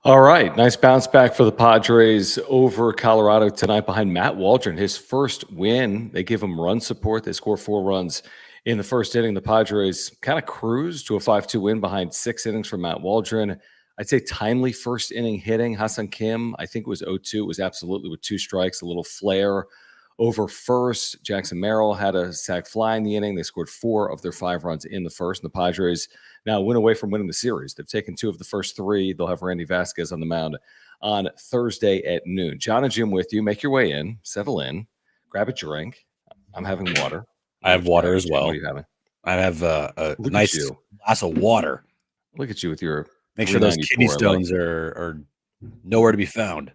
All right, nice bounce back for the Padres over Colorado tonight behind Matt Waldron. His first win. They give him run support. They score 4 runs in the first inning. The Padres kind of cruised to a 5-2 win behind 6 innings from Matt Waldron. I'd say timely first inning hitting. Hassan Kim, I think it was 0-2. It was absolutely with 2 strikes, a little flare over first. Jackson Merrill had a sac fly in the inning. They scored 4 of their 5 runs in the first. And the Padres now win away from winning the series. They've taken 2 of the first 3. They'll have Randy Vasquez on the mound on Thursday at noon. John and Jim with you. Make your way in, settle in, grab a drink. I'm having water. I have water as Jim, well. what are you having? I have a Look at nice you. glass of water. Look at you with your Make sure those 394. kidney I like stones it. are nowhere to be found.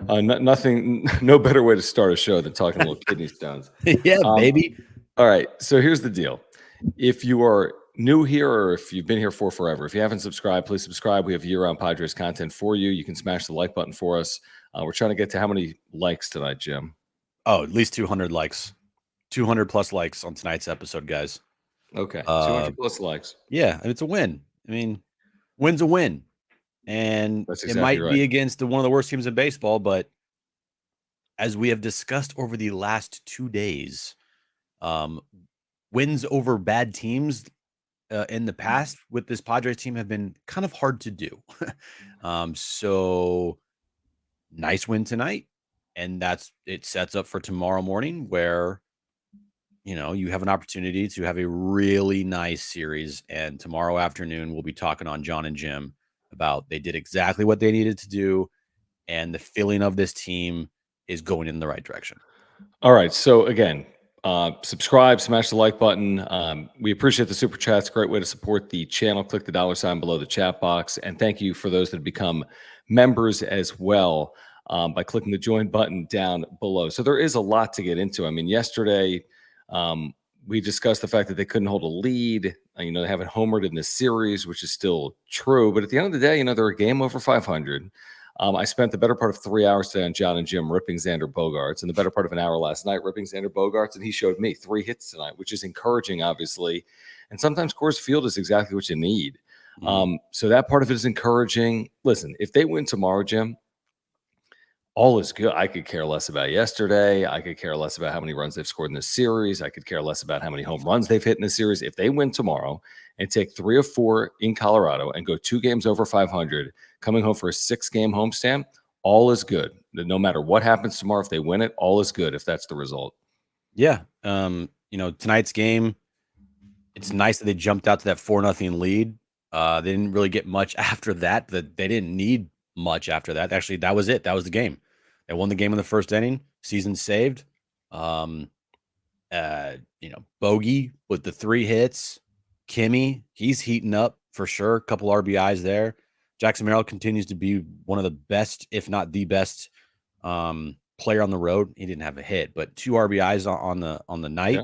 Nothing, no better way to start a show than talking a little kidney stones. Yeah, baby. All right. So here's the deal. If you are new here or if you've been here for forever, if you haven't subscribed, please subscribe. We have year-round Padres content for you. You can smash the like button for us. We're trying to get to how many likes tonight, Jim? Oh, at least 200 likes. 200 plus likes on tonight's episode, guys. Okay. 200 plus likes. Yeah, it's a win. I mean, win's a win. And That's it exactly might right. be against one of the worst teams in baseball, but as we have discussed over the last 2 days, wins over bad teams in the past with this Padres team have been kind of hard to do. So nice win tonight. And it sets up for tomorrow morning where, you have an opportunity to have a really nice series. And tomorrow afternoon, we'll be talking on John and Jim about they did exactly what they needed to do. And the feeling of this team is going in the right direction. All right. So again, subscribe, smash the like button. We appreciate the super chats. Great way to support the channel. Click the $ below the chat box. And thank you for those that have become members as well by clicking the join button down below. So there is a lot to get into. I mean, yesterday we discussed the fact that they couldn't hold a lead. They haven't homered in this series, which is still true. But at the end of the day, they're a game over 500. I spent the better part of 3 hours today on John and Jim ripping Xander Bogaerts and the better part of an hour last night ripping Xander Bogaerts, and he showed me 3 hits tonight, which is encouraging, obviously. And sometimes Coors Field is exactly what you need. So that part of it is encouraging. Listen, if they win tomorrow, Jim, all is good. I could care less about yesterday. I could care less about how many runs they've scored in this series. I could care less about how many home runs they've hit in this series. If they win tomorrow and take 3 of 4 in Colorado and go 2 games over 500, coming home for a 6-game homestand, all is good. No matter what happens tomorrow, if they win it, all is good if that's the result. Yeah. Tonight's game, it's nice that they jumped out to that 4-0 lead. They didn't really get much after that. They didn't need much after that. Actually, that was it. That was the game. They won the game in the first inning. Season saved. Bogey with the 3 hits. Kimmy, he's heating up for sure. A couple RBIs there. Jackson Merrill continues to be one of the best, if not the best, player on the road. He didn't have a hit, but 2 RBIs on the night.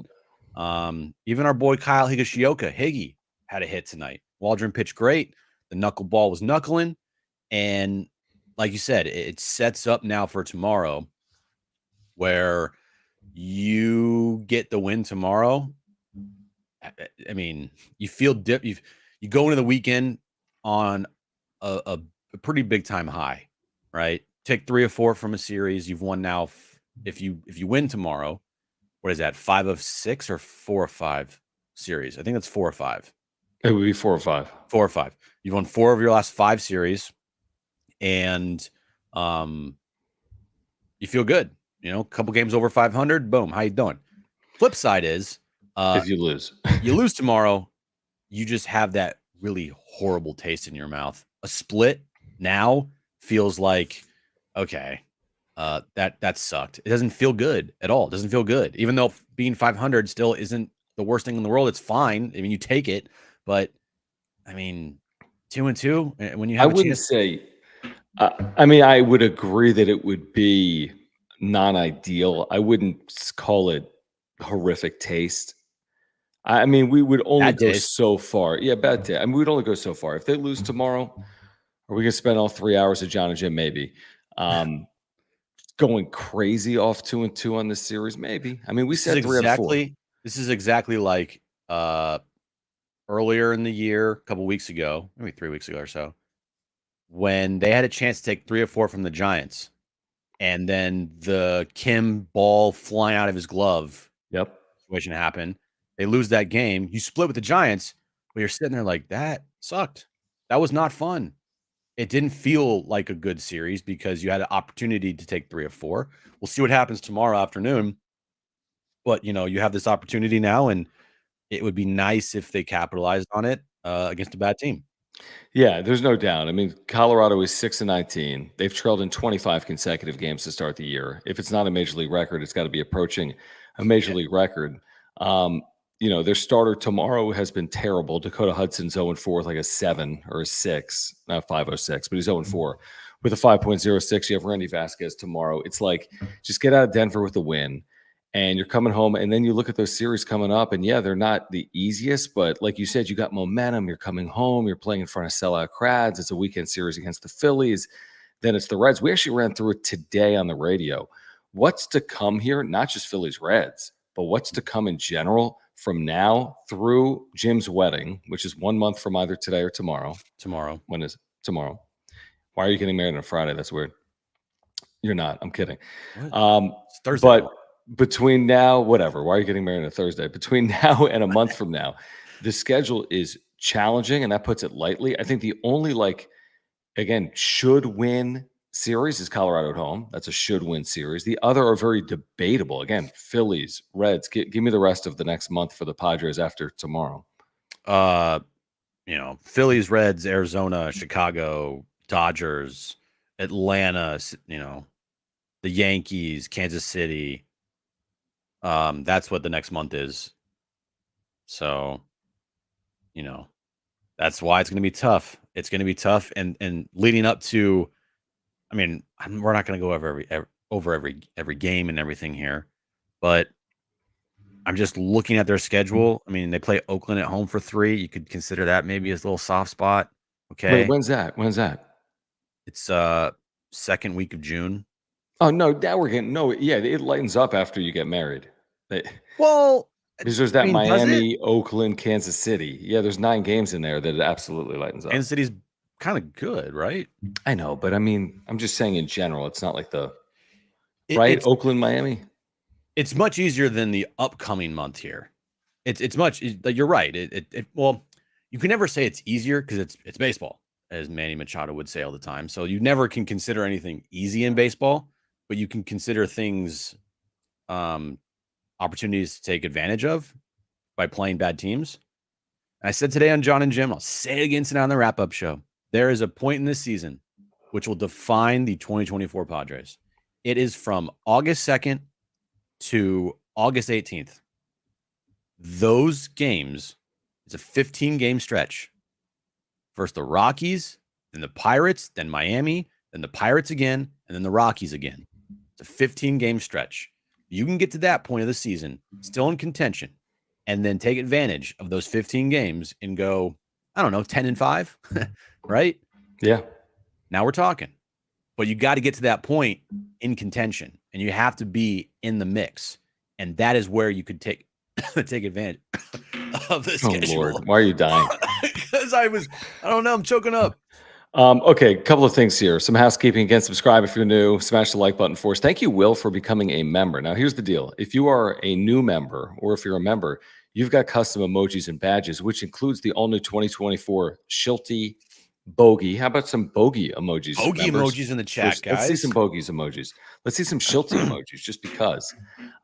Yeah. Even our boy Kyle Higashioka, Higgy, had a hit tonight. Waldron pitched great. The knuckleball was knuckling. And like you said, it sets up now for tomorrow where you get the win tomorrow. I mean, you feel you go into the weekend on a pretty big time high, right? Take 3 of 4 from a series. You've won now. If you win tomorrow, what is that? 5 of 6 or 4 of 5 series? I think that's 4 or 5. It would be 4 or 5. 4 or 5. You've won 4 of your last 5 series. And you feel good, a couple games over 500. Boom. How you doing? Flip side is if you lose tomorrow, you just have that really horrible taste in your mouth. A split now feels like, okay, that sucked. It doesn't feel good at all. It doesn't feel good. Even though being 500 still isn't the worst thing in the world. It's fine. I mean, you take it, but I mean, 2-2 when you have I wouldn't say. I mean, I would agree that it would be non-ideal. I wouldn't call it horrific taste. I mean, we would only go so far. Yeah, bad day. I mean, we'd only go so far. If they lose tomorrow, are we going to spend all 3 hours of John and Jim? Maybe. Going crazy off 2-2 on this series? Maybe. I mean, we said 3 out of 4. This is exactly like earlier in the year, a couple weeks ago, maybe 3 weeks ago or so. when they had a chance to take 3 or 4 from the Giants, and then the Kim ball flying out of his glove situation happened. They lose that game. You split with the Giants, but you're sitting there like, that sucked. That was not fun. It didn't feel like a good series because you had an opportunity to take 3 or 4. We'll see what happens tomorrow afternoon. But, you have this opportunity now, and it would be nice if they capitalized on it against a bad team. Yeah, there's no doubt. I mean, Colorado is 6-19. They've trailed in 25 consecutive games to start the year. If it's not a major league record, it's got to be approaching a major league record. Their starter tomorrow has been terrible. Dakota Hudson's 0-4 with like a 7 or a 6, not 5.06, but he's 0-4 with a 5.06. You have Randy Vasquez tomorrow. It's like, just get out of Denver with a win. And you're coming home, and then you look at those series coming up, and yeah, they're not the easiest, but like you said, you got momentum. You're coming home. You're playing in front of sellout crowds. It's a weekend series against the Phillies. Then it's the Reds. We actually ran through it today on the radio. What's to come here? Not just Phillies Reds, but what's to come in general from now through Jim's wedding, which is 1 month from either today or tomorrow. Tomorrow. When is it? Tomorrow? Why are you getting married on a Friday? That's weird. You're not. I'm kidding. It's Thursday. But between now, whatever, why are you getting married on a Thursday? Between now and a month from now, the schedule is challenging, and that puts it lightly. I think the only, should win series is Colorado at home. That's a should win series. The other are very debatable. Again, Phillies, Reds. Give me the rest of the next month for the Padres after tomorrow. Phillies, Reds, Arizona, Chicago, Dodgers, Atlanta, the Yankees, Kansas City. That's what the next month is. So, that's why it's going to be tough. It's going to be tough. And leading up to, we're not going to go over every game and everything here, but I'm just looking at their schedule. I mean, they play Oakland at home for 3. You could consider that maybe as a little soft spot. Okay. Wait, when's that? It's second week of June. Oh no, now we're getting it lightens up after you get married. Well, because there's that Miami, Oakland, Kansas City. Yeah, there's 9 games in there that it absolutely lightens up. Kansas City's kind of good, right? I know, but I'm just saying in general, it's not like Oakland, Miami. It's much easier than the upcoming month here. It's much. You're right. Well, you can never say it's easier because it's baseball, as Manny Machado would say all the time. So you never can consider anything easy in baseball, but you can consider things, opportunities to take advantage of by playing bad teams. I said today on John and Jim, I'll say it again tonight on the wrap-up show. There is a point in this season which will define the 2024 Padres. It is from August 2nd to August 18th. Those games, it's a 15-game stretch. First the Rockies, then the Pirates, then Miami, then the Pirates again, and then the Rockies again. It's a 15-game stretch. You can get to that point of the season, still in contention, and then take advantage of those 15 games and go, 10-5, right? Yeah. Now we're talking. But you got to get to that point in contention, and you have to be in the mix. And that is where you could take advantage of the schedule. Oh, Lord. Why are you dying? Because I'm choking up. Okay, a couple of things here. Some housekeeping. Again, subscribe if you're new. Smash the like button for us. Thank you, Will, for becoming a member. Now, here's the deal. If you are a new member, or if you're a member, you've got custom emojis and badges, which includes the all-new 2024 Shilty Bogey. How about some bogey emojis? Bogey emojis in the chat, guys. Let's see some bogeys emojis. Let's see some Shilty emojis, just because.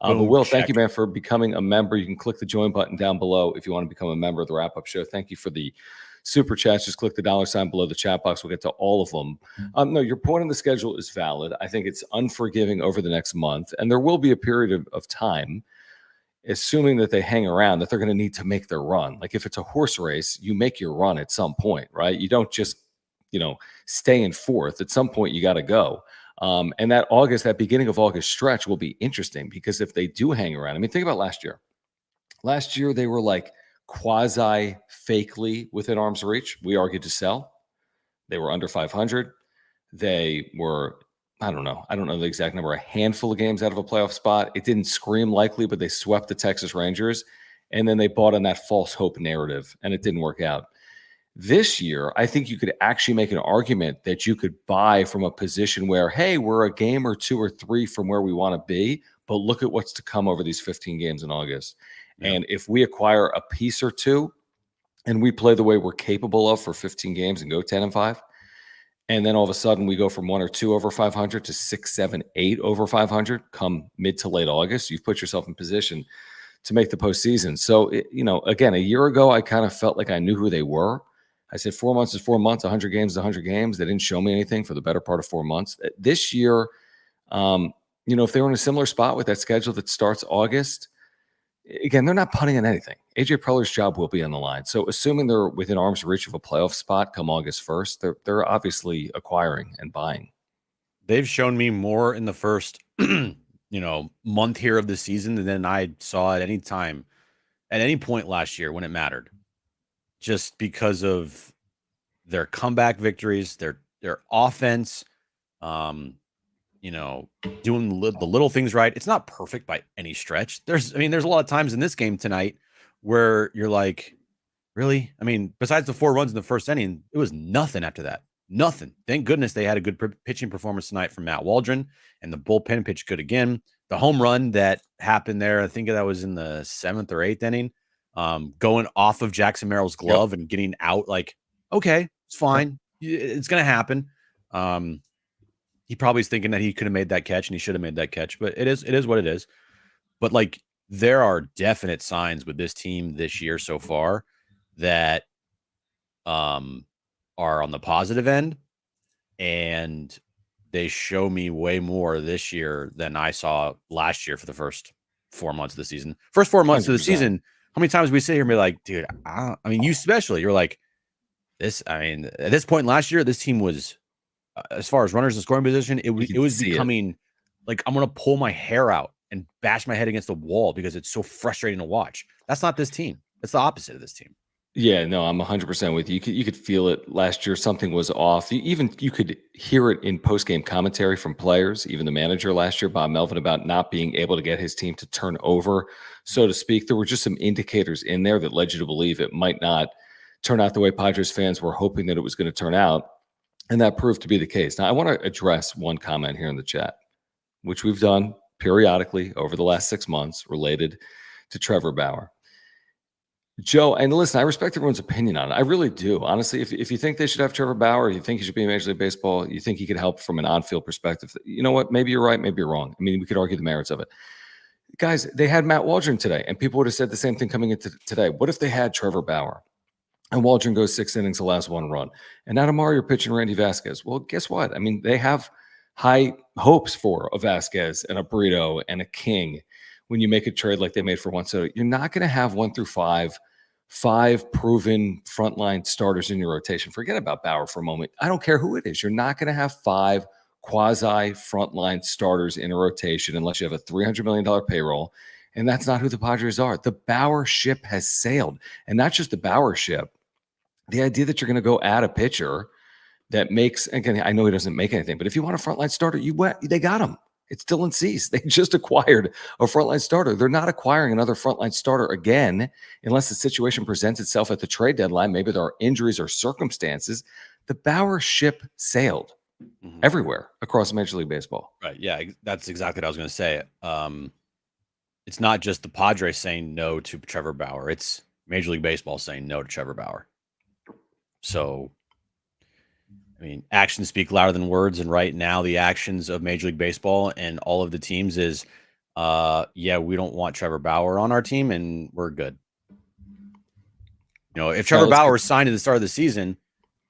But Will, thank you, man, for becoming a member. You can click the join button down below if you want to become a member of the wrap-up show. Thank you for the super chats. Just click the $ below the chat box. We'll get to all of them. No, your point on the schedule is valid. I think it's unforgiving over the next month, and there will be a period of time, assuming that they hang around, that they're going to need to make their run. Like if it's a horse race, you make your run at some point, right? You don't just, stay in fourth. At some point, you got to go. And that beginning of August stretch will be interesting because if they do hang around, think about last year. Last year, they were like quasi-fakely within arm's reach. We argued to sell. They were under 500. They were, I don't know the exact number, a handful of games out of a playoff spot. It didn't scream likely, but they swept the Texas Rangers. And then they bought on that false hope narrative, and it didn't work out. This year, I think you could actually make an argument that you could buy from a position where, hey, we're a game or 2 or 3 from where we want to be, but look at what's to come over these 15 games in August. Yeah. And if we acquire a piece or two and we play the way we're capable of for 15 games and go 10-5, and then all of a sudden we go from 1 or 2 over 500 to 6, 7, 8 over 500 come mid to late August, you've put yourself in position to make the postseason. So, again, a year ago, I kind of felt like I knew who they were. I said 4 months is 4 months, 100 games is 100 games. They didn't show me anything for the better part of 4 months. This year, if they were in a similar spot with that schedule that starts August, again, they're not punting on anything. AJ Preller's job will be on the line. So assuming they're within arm's reach of a playoff spot come August 1st, they're obviously acquiring and buying. They've shown me more in the first, month here of the season than I saw at any time, at any point last year when it mattered. Just because of their comeback victories, their offense, doing the little things right. It's not perfect by any stretch. There's a lot of times in this game tonight where you're like, really? I mean, besides the 4 runs in the first inning, it was nothing after that. Nothing. Thank goodness they had a good pitching performance tonight from Matt Waldron, and the bullpen pitched good again. The home run that happened there, I think that was in the 7th or 8th inning, going off of Jackson Merrill's glove and getting out, like, okay, it's fine. It's going to happen. He probably is thinking that he could have made that catch and he should have made that catch, but it is what it is. But like, there are definite signs with this team this year so far that are on the positive end, and they show me way more this year than I saw last year for the first 4 months of the season. First 4 months 100%. Of the season, how many times we sit here and be like, dude, you especially, you're like, at this point last year, this team was, as far as runners in scoring position, it was becoming like, I'm going to pull my hair out and bash my head against the wall because it's so frustrating to watch. That's not this team. It's the opposite of this team. Yeah, no, I'm 100% with you. You could feel it last year. Something was off. You could hear it in post-game commentary from players, even the manager last year, Bob Melvin, about not being able to get his team to turn over, so to speak. There were just some indicators in there that led you to believe it might not turn out the way Padres fans were hoping that it was going to turn out, and that proved to be the case. Now, I want to address one comment here in the chat, which we've done periodically over the last 6 months related to Trevor Bauer. Joe, and listen, I respect everyone's opinion on it. I really do. Honestly, if you think they should have Trevor Bauer, you think he should be in Major League Baseball, you think he could help from an on-field perspective, you know what? Maybe you're right, maybe you're wrong. I mean, we could argue the merits of it. Guys, they had Matt Waldron today, and people would have said the same thing coming into today. What if they had Trevor Bauer? And Waldron goes 6 innings, the last 1 run. And now tomorrow you're pitching Randy Vasquez. Well, guess what? I mean, they have high hopes for a Vasquez and a Burrito and a King when you make a trade like they made for Juan Soto. You're not going to have 1 through 5 proven frontline starters in your rotation. Forget about Bauer for a moment. I don't care who it is. You're not going to have 5 quasi frontline starters in a rotation unless you have a $300 million payroll. And that's not who the Padres are. The Bauer ship has sailed. And not just the Bauer ship. The idea that you're going to go add a pitcher that makes, again, I know he doesn't make anything, but if you want a frontline starter, they got him. It's Dylan Cease. They just acquired a frontline starter. They're not acquiring another frontline starter again unless the situation presents itself at the trade deadline. Maybe there are injuries or circumstances. The Bauer ship sailed everywhere across Major League Baseball. Right. Yeah, that's exactly what I was going to say. It's not just the Padres saying no to Trevor Bauer. It's Major League Baseball saying no to Trevor Bauer. So, I mean, actions speak louder than words. And right now, the actions of Major League Baseball and all of the teams is, we don't want Trevor Bauer on our team, and we're good. If Trevor Bauer signed at the start of the season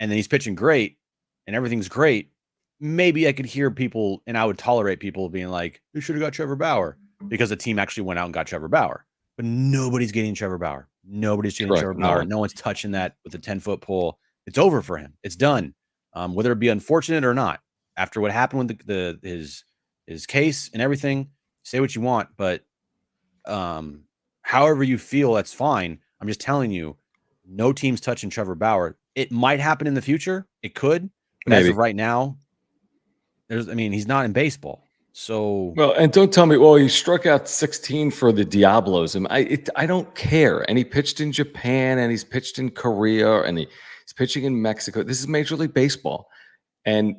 and then he's pitching great and everything's great, maybe I could hear people and I would tolerate people being like, "You should have got Trevor Bauer," because the team actually went out and got Trevor Bauer. But nobody's getting Trevor Bauer. Nobody's getting Trevor Bauer. No one's touching that with a 10-foot pole. It's over for him. It's done. Whether it be unfortunate or not, after what happened with his case and everything, say what you want, but however you feel, that's fine. I'm just telling you, no team's touching Trevor Bauer. It might happen in the future. It could. But as of right now, he's not in baseball. So and don't tell me, he struck out 16 for the Diablos. I don't care. And he pitched in Japan, and he's pitched in Korea, and he's pitching in Mexico. This is Major League Baseball. And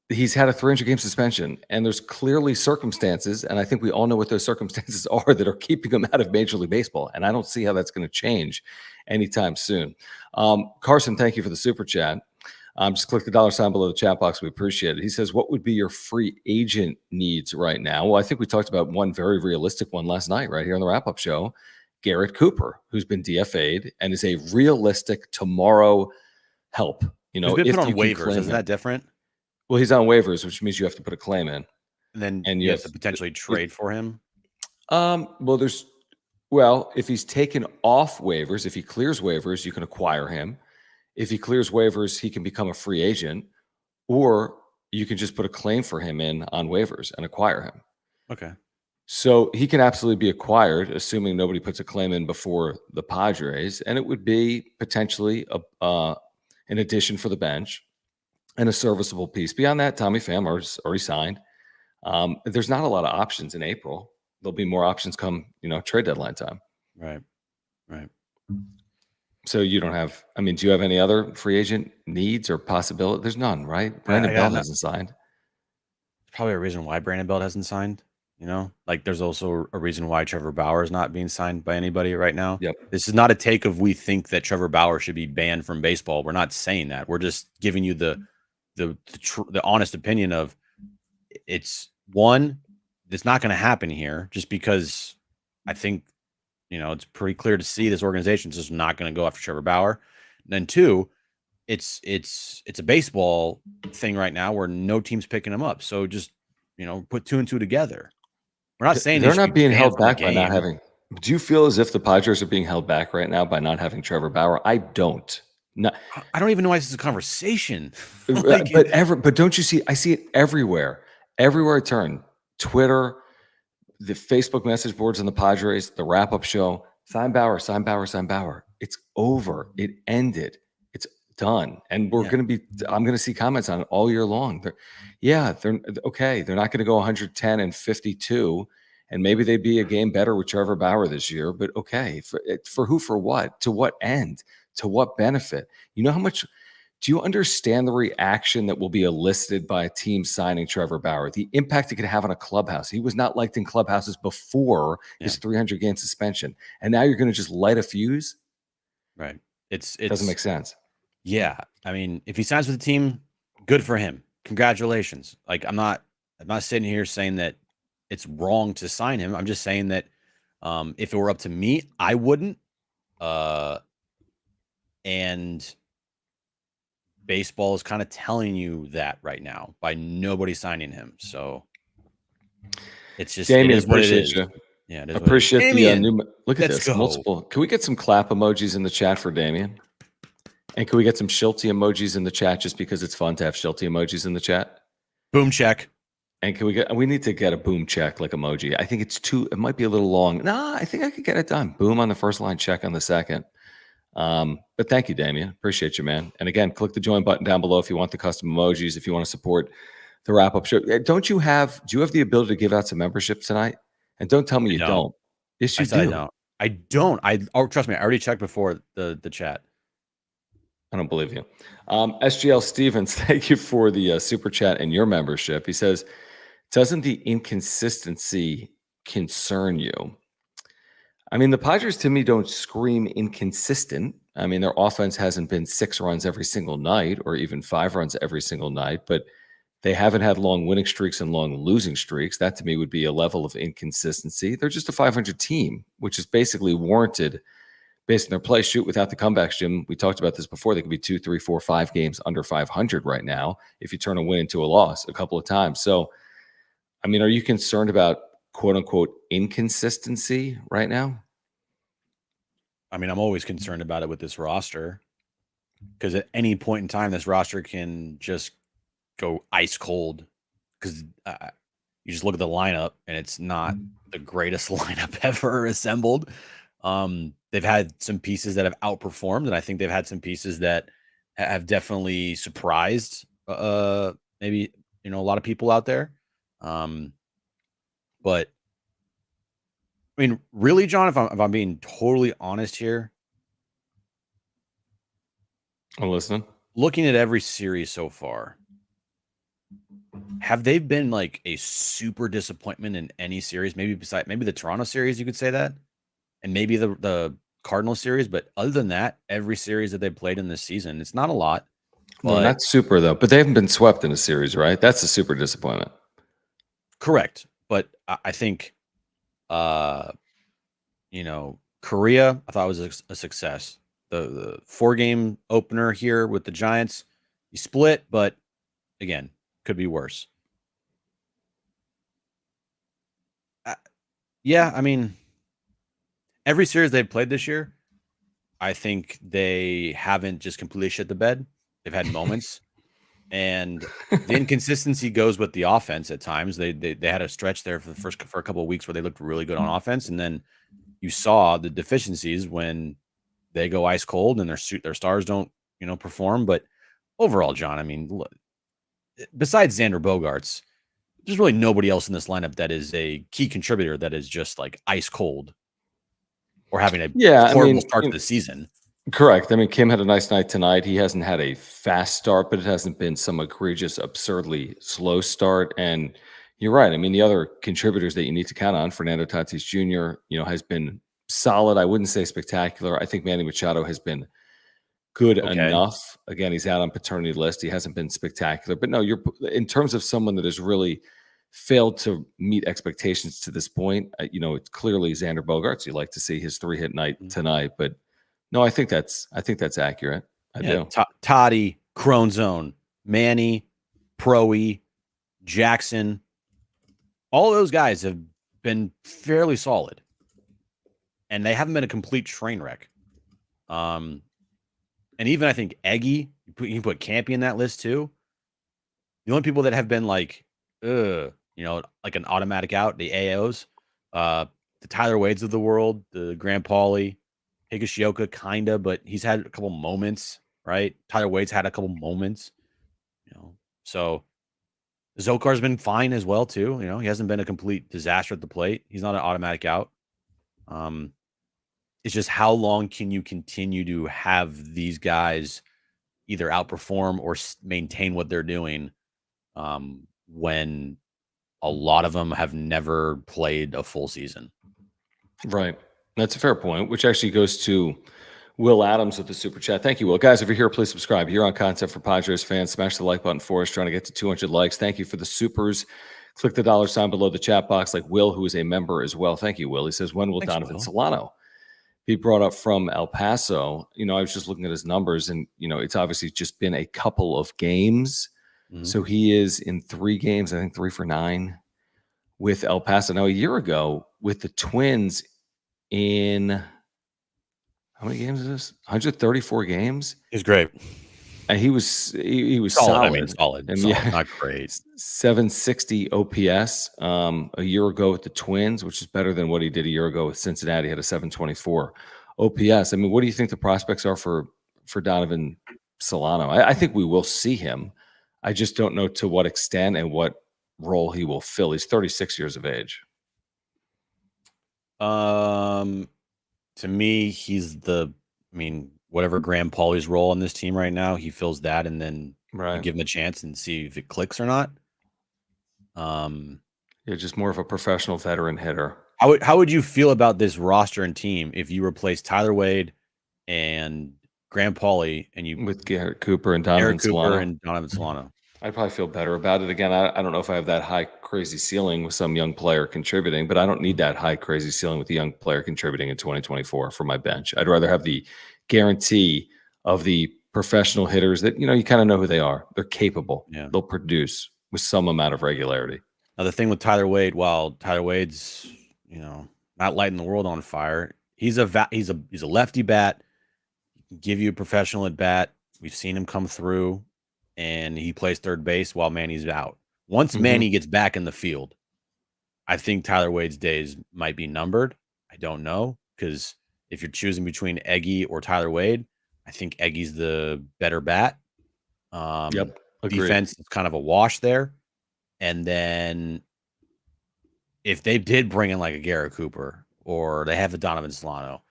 he's had a 300-game suspension. And there's clearly circumstances, and I think we all know what those circumstances are, that are keeping him out of Major League Baseball. And I don't see how that's going to change anytime soon. Carson, thank you for the super chat. Just click the $ below the chat box. We appreciate it. He says, what would be your free agent needs right now? Well, I think we talked about one very realistic one last night right here on the wrap-up show. Garrett Cooper, who's been DFA'd and is a realistic tomorrow help. You know, he's been if put on you waivers, isn't that different? Well, he's on waivers, which means you have to put a claim in. And then you have to potentially trade for him? Well, if he's taken off waivers, if he clears waivers, you can acquire him. If he clears waivers, he can become a free agent, or you can just put a claim for him in on waivers and acquire him. Okay. So he can absolutely be acquired, assuming nobody puts a claim in before the Padres, and it would be potentially an addition for the bench and a serviceable piece. Beyond that, Tommy Pham already signed. There's not a lot of options in April. There'll be more options come, trade deadline time. Right. So you don't have, do you have any other free agent needs or possibility? There's none, right? Brandon Belt hasn't signed. There's probably a reason why Brandon Belt hasn't signed. Like there's also a reason why Trevor Bauer is not being signed by anybody right now. Yep. This is not a take of we think that Trevor Bauer should be banned from baseball. We're not saying that. We're just giving you the honest opinion of it's not going to happen here just because I think, it's pretty clear to see this organization is just not going to go after Trevor Bauer. And then two, it's a baseball thing right now where no team's picking him up. So just, put two and two together. We're not saying they're not being held back by not having. Do you feel as if the Padres are being held back right now by not having Trevor Bauer? I don't. No, I don't even know why this is a conversation. But don't you see? I see it everywhere. Everywhere I turn, Twitter, the Facebook message boards on the Padres, the wrap-up show. Sign Bauer, sign Bauer, sign Bauer. It's over. It ended. It's done. And I'm going to see comments on it all year long. They're okay. They're not going to go 110 and 52. And maybe they'd be a game better with Trevor Bauer this year. But okay, for who, for what? To what end? To what benefit? You know how much? Do you understand the reaction that will be elicited by a team signing Trevor Bauer? The impact it could have on a clubhouse. He was not liked in clubhouses before his 300-game suspension. And now you're going to just light a fuse? Right. It doesn't make sense. Yeah. If he signs with the team, good for him. Congratulations. Like I'm not sitting here saying that it's wrong to sign him. I'm just saying that if it were up to me, I wouldn't. And baseball is kind of telling you that right now by nobody signing him. So it's just Damien, it is what it appreciate is. you. Yeah, it is. Appreciate the new. Look at this. Go. Multiple. Can we get some clap emojis in the chat for Damien? And can we get some Schulte emojis in the chat just because it's fun to have Schulte emojis in the chat? Boom check. And we need to get a boom check like emoji. I think it might be a little long. No, I think I could get it done. Boom on the first line, check on the second. But thank you, Damien. Appreciate you, man. And again, click the join button down below if you want the custom emojis, if you want to support the wrap-up show. Do you have the ability to give out some memberships tonight? And don't tell me you don't. Yes, you do. I don't. Trust me, I already checked before the chat. I don't believe you. SGL Stevens, thank you for the super chat and your membership. He says, doesn't the inconsistency concern you? The Padres to me don't scream inconsistent. Their offense hasn't been 6 runs every single night or even 5 runs every single night, but they haven't had long winning streaks and long losing streaks. That to me would be a level of inconsistency. They're just a 500 team, which is basically warranted based on their play. Shoot, without the comebacks, Jim, we talked about this before. They could be 2, 3, 4, 5 games under 500 right now if you turn a win into a loss a couple of times. So, are you concerned about quote unquote inconsistency right now? I'm always concerned about it with this roster because at any point in time, this roster can just go ice cold because you just look at the lineup and it's not the greatest lineup ever assembled. They've had some pieces that have outperformed, and I think they've had some pieces that have definitely surprised maybe a lot of people out there. But really, John, if I'm being totally honest here, I'm listening. Looking at every series so far, have they been like a super disappointment in any series? Maybe the Toronto series, you could say that, and maybe the Cardinal series. But other than that, every series that they played in this season, it's not a lot. No, But not super though. But they haven't been swept in a series, right? That's a super disappointment. correct. But I think, Korea, I thought was a success. The 4-game opener here with the Giants, you split, but again, could be worse. Yeah, I mean, every series they've played this year, I think they haven't just completely shit the bed. They've had moments, and the inconsistency goes with the offense at times. They had a stretch there for a couple of weeks where they looked really good on offense, and then you saw the deficiencies when they go ice cold and their stars don't perform. But overall, John, I mean, look, besides Xander Bogaerts, there's really nobody else in this lineup that is a key contributor that is just like ice cold or having a horrible start to the season. Correct. I mean, Kim had a nice night tonight. He hasn't had a fast start, but it hasn't been some egregious, absurdly slow start. And you're right. I mean, the other contributors that you need to count on, Fernando Tatis Jr., has been solid. I wouldn't say spectacular. I think Manny Machado has been good enough. Again, he's out on paternity list. He hasn't been spectacular. But no, you're in terms of someone that has really failed to meet expectations to this point. It's clearly Xander Bogaerts. You like to see his 3-hit night tonight, but no, I think that's accurate. I do. Toddy, Crone Zone, Manny, Proe, Jackson, all those guys have been fairly solid, and they haven't been a complete train wreck. And even I think Eggy, you can put Campy in that list too. The only people that have been like, like an automatic out, the AOs, the Tyler Wades of the world, the Grant Pauly, Higashioka, kinda, but he's had a couple moments, right? Tyler Wade's had a couple moments, So Zokar's been fine as well too. He hasn't been a complete disaster at the plate. He's not an automatic out. It's just how long can you continue to have these guys either outperform or maintain what they're doing when a lot of them have never played a full season? Right. That's a fair point, which actually goes to Will Adams with the super chat. Thank you, Will. Guys, if you're here, please subscribe. You're on content for Padres fans. Smash the like button for us. Trying to get to 200 likes. Thank you for the supers. Click the $ below the chat box, like Will, who is a member as well. Thank you, Will. He says, when will Donovan Solano be brought up from El Paso? I was just looking at his numbers, and, it's obviously just been a couple of games. So he is in 3 games, I think 3 for 9 with El Paso. Now, a year ago with the Twins in how many games is this? 134 games. He's great. And he was solid. I mean, solid. And solid, not great. 760 OPS a year ago with the Twins, which is better than what he did a year ago with Cincinnati. He had a 724 OPS. I mean, what do you think the prospects are for Donovan Solano? I think we will see him. I just don't know to what extent and what role he will fill. He's 36 years of age. To me, he's whatever Graham Pauly's role on this team right now, he fills that, and then you give him a chance and see if it clicks or not. Just more of a professional veteran hitter. How would you feel about this roster and team if you replace Tyler Wade and Graham Pauly and you with Garrett Cooper and Donovan Solano? I'd probably feel better about it. Again, I don't know if I have that high crazy ceiling with some young player contributing, but I don't need that high crazy ceiling with the young player contributing in 2024 for my bench. I'd rather have the guarantee of the professional hitters that, you kind of know who they are. They're capable. Yeah. They'll produce with some amount of regularity. Now, the thing with Tyler Wade, while Tyler Wade's, not lighting the world on fire, he's a lefty bat. He can give you a professional at bat. We've seen him come through, and he plays third base while Manny's out. Once Manny gets back in the field, I think Tyler Wade's days might be numbered. I don't know, because if you're choosing between Eggy or Tyler Wade, I think Eggy's the better bat. Yep. Agreed. Defense is kind of a wash there. And then if they did bring in like a Garrett Cooper or they have the Donovan Solano,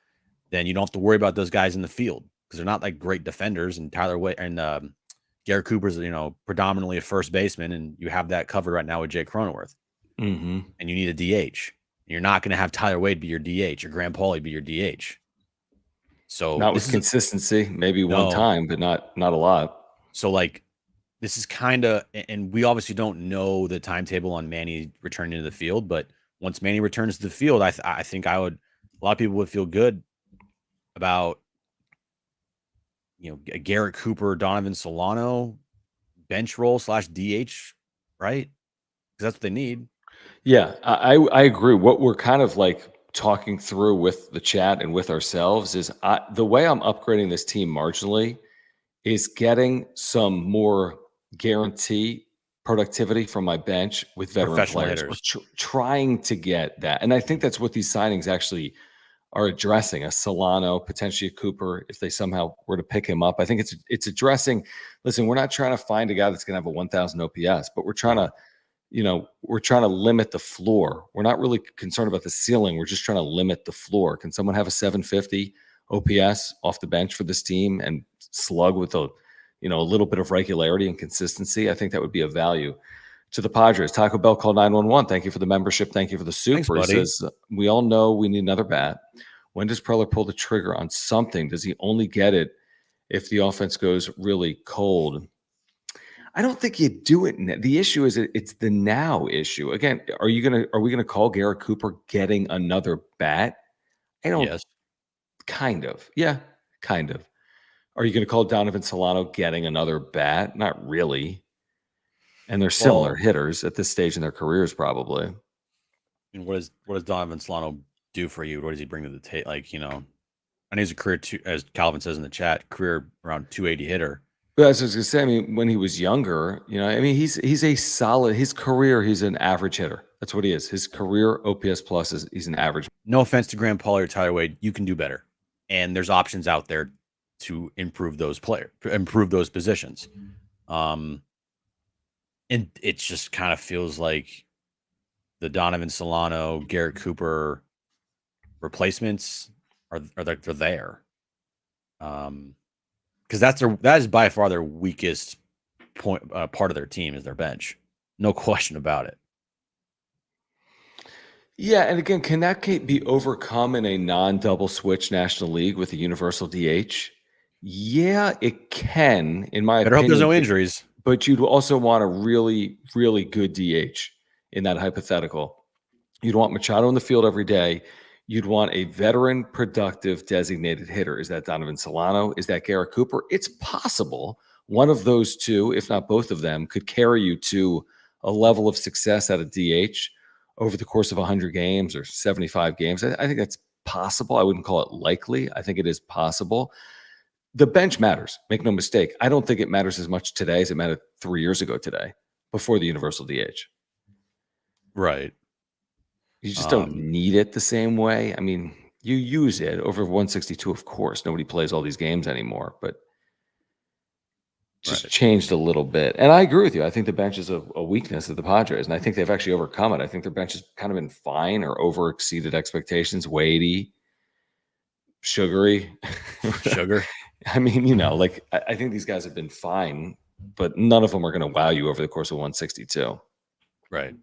then you don't have to worry about those guys in the field. because they're not like great defenders. And Tyler Wade and Garrett Cooper's, predominantly a first baseman, and you have that covered right now with Jake Cronenworth. Mm-hmm. And you need a DH. You're not going to have Tyler Wade be your DH or Graham Pauley be your DH. So not with consistency, maybe one time, but not a lot. So like, this is kind of, and we obviously don't know the timetable on Manny returning to the field, but once Manny returns to the field, I think a lot of people would feel good about, Garrett Cooper, Donovan Solano, bench role / DH, right? Because that's what they need. Yeah, I agree. What we're kind of like talking through with the chat and with ourselves is the way I'm upgrading this team marginally is getting some more guarantee productivity from my bench with veteran players. We're trying to get that. And I think that's what these signings actually are addressing. A Solano, potentially a Cooper, if they somehow were to pick him up. I think it's addressing, listen, we're not trying to find a guy that's going to have a 1,000 OPS, but we're trying to, we're trying to limit the floor. We're not really concerned about the ceiling. We're just trying to limit the floor. Can someone have a 750 OPS off the bench for this team and slug with a little bit of regularity and consistency? I think that would be of value to the Padres. Taco Bell called 911. Thank you for the membership. Thank you for the super. Thanks, buddy. He says, we all know we need another bat. When does Preller pull the trigger on something? Does he only get it if the offense goes really cold? I don't think you do it. The issue is it's the now issue. Again, are we gonna call Garrett Cooper getting another bat? I don't. Yes. Kind of. Yeah, kind of. Are you going to call Donovan Solano getting another bat? Not really. And they're similar hitters at this stage in their careers, probably. And what does Donovan Solano do for you? What does he bring to the table? Like, I know he's a career, as Calvin says in the chat, career around 280 hitter. But as I was going to say, I mean, when he was younger, he's a solid. His career, he's an average hitter. That's what he is. His career OPS plus he's an average. No offense to Graham Pauley or Tyler Wade, you can do better, and there's options out there to improve those positions. And it just kind of feels like the Donovan Solano, Garrett Cooper replacements are they're there. Because that is by far their weakest part of their team is their bench. No question about it. Yeah, and again, can that be overcome in a non-double switch National League with a universal DH? Yeah, it can, in my opinion. Better hope there's no injuries. But you'd also want a really, really good DH in that hypothetical. You'd want Machado in the field every day. You'd want a veteran, productive, designated hitter. Is that Donovan Solano? Is that Garrett Cooper? It's possible one of those two, if not both of them, could carry you to a level of success at a DH over the course of 100 games or 75 games. I think that's possible. I wouldn't call it likely. I think it is possible. The bench matters. Make no mistake. I don't think it matters as much today as it mattered 3 years ago today, before the universal DH. Right. You just don't need it the same way. I mean, you use it over 162, of course. Nobody plays all these games anymore, but just changed a little bit. And I agree with you. I think the bench is a weakness of the Padres, and I think they've actually overcome it. I think their bench has kind of been fine or over exceeded expectations. Weighty, sugary. Sugar. I mean, I think these guys have been fine, but none of them are going to wow you over the course of 162. Right.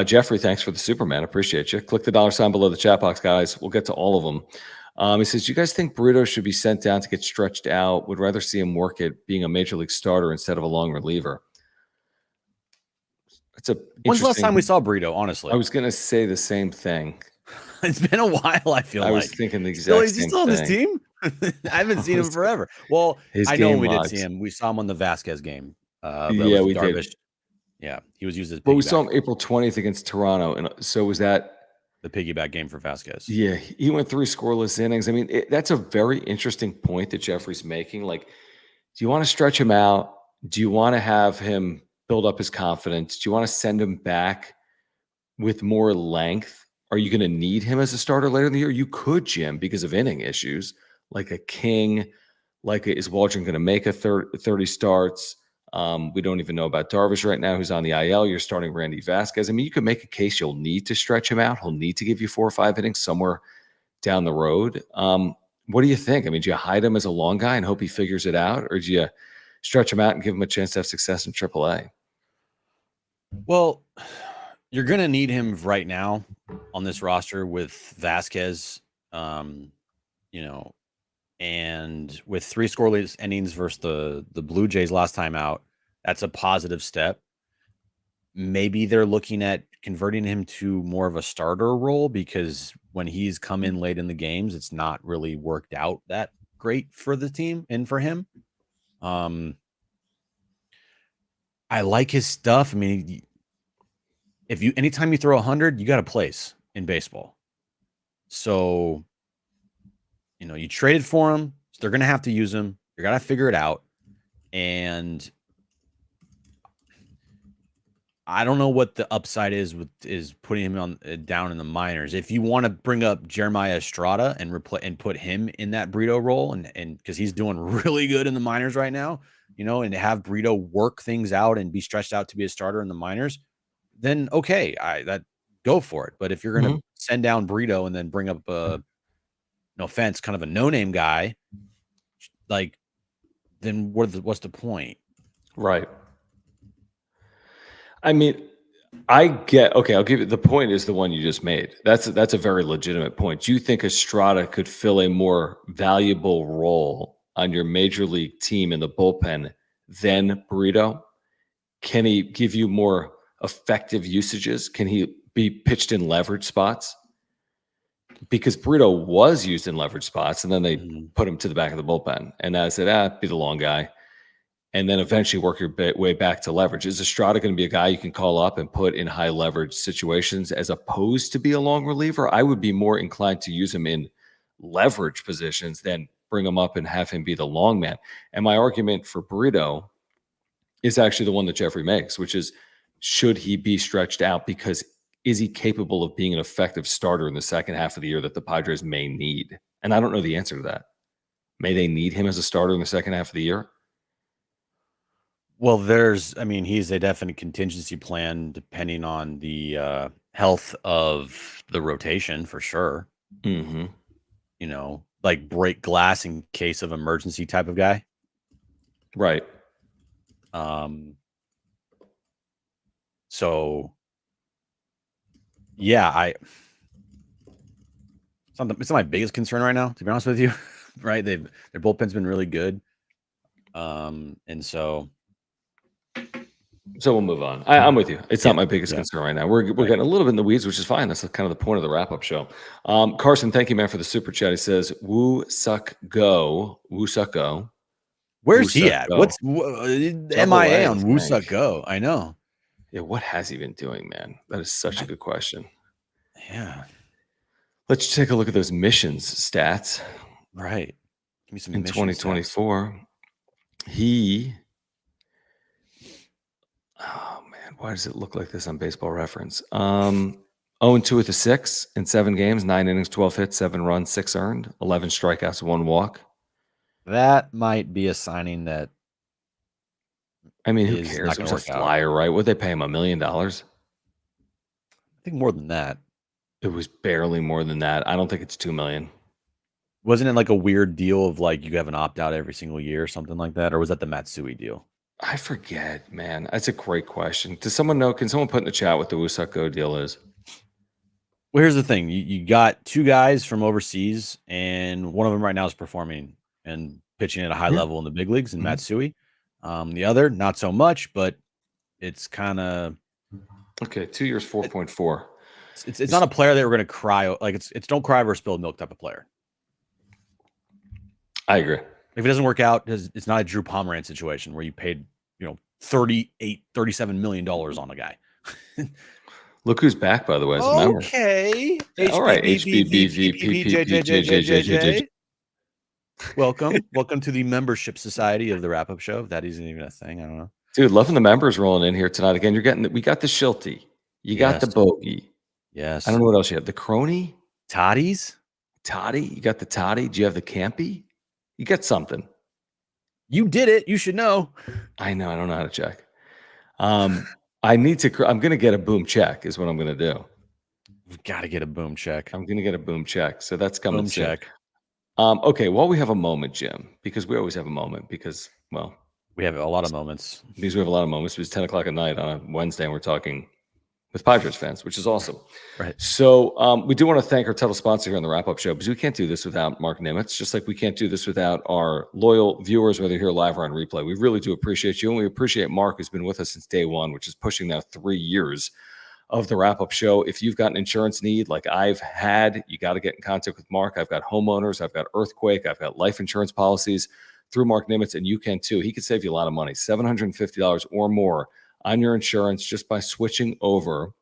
Jeffrey, thanks for the Superman. Appreciate you. Click the $sign below the chat box, guys. We'll get to all of them. He says, do you guys think Burrito should be sent down to get stretched out? Would rather see him work at being a major league starter instead of a long reliever. When's the last time we saw Burrito, honestly? I was going to say the same thing. It's been a while, I feel like. I was thinking the exact same thing. Is he still on this team? I haven't seen him forever. Well, I know when we did see him. We saw him on the Vasquez game. Yeah, we did. Yeah, he was used as. But we saw him April 20th against Toronto, and so was that the piggyback game for Vasquez? Yeah, he went 3 scoreless innings. I mean, that's a very interesting point that Jeffrey's making. Like, do you want to stretch him out? Do you want to have him build up his confidence? Do you want to send him back with more length? Are you going to need him as a starter later in the year? You could, Jim, because of inning issues, like a King, is Waldron going to make a 30 starts? We don't even know about Darvish right now, who's on the IL. You're starting Randy Vasquez. I mean, you could make a case you'll need to stretch him out. He'll need to give you 4 or 5 innings somewhere down the road. What do you think? I mean, do you hide him as a long guy and hope he figures it out, or do you stretch him out and give him a chance to have success in AAA? Well, you're going to need him right now on this roster with Vasquez, and with 3 scoreless innings versus the Blue Jays last time out. That's a positive step. Maybe they're looking at converting him to more of a starter role, because when he's come in late in the games, it's not really worked out that great for the team and for him. I like his stuff. I mean, anytime you throw 100, you got a place in baseball. So, you traded for him, so they're going to have to use him. You're going to figure it out. And I don't know what the upside is putting him down in the minors. If you want to bring up Jeremiah Estrada and put him in that Burrito role, and because he's doing really good in the minors right now, and have Burrito work things out and be stretched out to be a starter in the minors, then okay, go for it. But if you're going to send down Burrito and then bring up no offense, kind of a no-name guy, like, then what's the point? Right. I mean, I'll give you the point is the one you just made. That's a very legitimate point. Do you think Estrada could fill a more valuable role on your major league team in the bullpen than Burrito? Can he give you more effective usages? Can he be pitched in leverage spots? Because Burrito was used in leverage spots, and then they put him to the back of the bullpen. And I said, be the long guy. And then eventually work your way back to leverage. Is Estrada going to be a guy you can call up and put in high leverage situations as opposed to be a long reliever? I would be more inclined to use him in leverage positions than bring him up and have him be the long man. And my argument for Burrito is actually the one that Jeffrey makes, which is, should he be stretched out? Because is he capable of being an effective starter in the second half of the year that the Padres may need? And I don't know the answer to that. May they need him as a starter in the second half of the year? Well, he's a definite contingency plan depending on the health of the rotation for sure. Mm-hmm. Like break glass in case of emergency type of guy. Right. So yeah, it's not my biggest concern right now, to be honest with you. Right. Their bullpen's been really good. And so we'll move on. I'm with you. It's not my biggest concern right now. We're getting a little bit in the weeds, which is fine. That's kind of the point of the wrap-up show. Carson, thank you, man, for the super chat. He says, Woo suck go. Where's he at? What's MIA on Woo suck go? I know. Yeah, what has he been doing, man? That is such a good question. Yeah. Let's take a look at those missions stats. Right. Give me some in 2024. Stats. Oh man, why does it look like this on Baseball Reference? 0-2 with a 6 in 7 games, 9 innings, 12 hits, 7 runs, 6 earned, 11 strikeouts, 1 walk. That might be a signing that. I mean, who cares? It was a flyer, right? Would they pay him $1 million? I think more than that. It was barely more than that. I don't think it's $2 million. Wasn't it like a weird deal of like you have an opt out every single year or something like that? Or was that the Matsui deal? I forget, man. That's a great question. Does someone know? Can someone put in the chat what the Wusako deal is? Well, here's the thing. You got 2 guys from overseas, and one of them right now is performing and pitching at a high level in the big leagues in Matsui. The other, not so much, but it's kind of... Okay, 2 years, 4.4. It's not a player that we're going to cry. Like it's don't cry over spilled milk type of player. I agree. If it doesn't work out, it's not a Drew Pomeranz situation where you paid, $37 million on a guy. Look who's back, by the way, as a member. Okay. All right. HBBVPPPJJJJJ. Welcome to the membership society of the wrap-up show. That isn't even a thing. I don't know. Dude, loving the members rolling in here tonight. Again, we got the Shilty. You got the Bogey. Yes. I don't know what else you have. The Crony? Toddies? Toddy? You got the Toddy? Do you have the Campy? You got something. You did it. You should know. I know. I don't know how to check. I'm going to get a boom check is what I'm going to do. We've got to get a boom check. I'm going to get a boom check. So that's coming soon. Check. Okay, well, we have a moment, Jim, because we always have a moment because, well, We have a lot of moments. because we have a lot of moments. It's 10 o'clock at night on a Wednesday, and we're talking with Padres fans, which is awesome. Right. So we do want to thank our title sponsor here on the wrap-up show, because we can't do this without Mark Nimitz, just like we can't do this without our loyal viewers, whether you're here live or on replay. We really do appreciate you, and we appreciate Mark, who's been with us since day one, which is pushing now 3 years of the wrap-up show. If you've got an insurance need like I've had, you got to get in contact with Mark. I've got homeowners, I've got earthquake, I've got life insurance policies through Mark Nimitz, and you can too. He could save you a lot of money, $750 or more on your insurance just by switching over.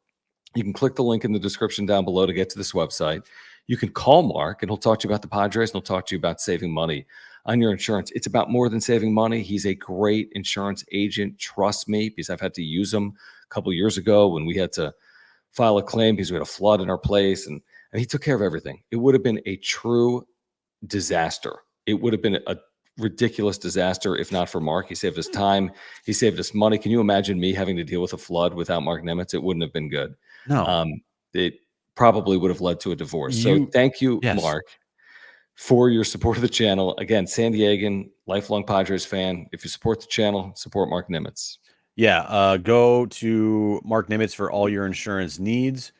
You can click the link in the description down below to get to this website. You can call Mark, and he'll talk to you about the Padres, and he'll talk to you about saving money on your insurance. It's about more than saving money. He's a great insurance agent. Trust me, because I've had to use him a couple of years ago when we had to file a claim because we had a flood in our place, and he took care of everything. It would have been a true disaster. It would have been a ridiculous disaster if not for Mark. He saved us time. He saved us money. Can you imagine me having to deal with a flood without Mark Nimitz? It wouldn't have been good. No. It probably would have led to a divorce. So thank you, yes. Mark, for your support of the channel. Again, San Diegan, lifelong Padres fan. If you support the channel, support Mark Nimitz. Yeah, go to Mark Nimitz for all your insurance needs.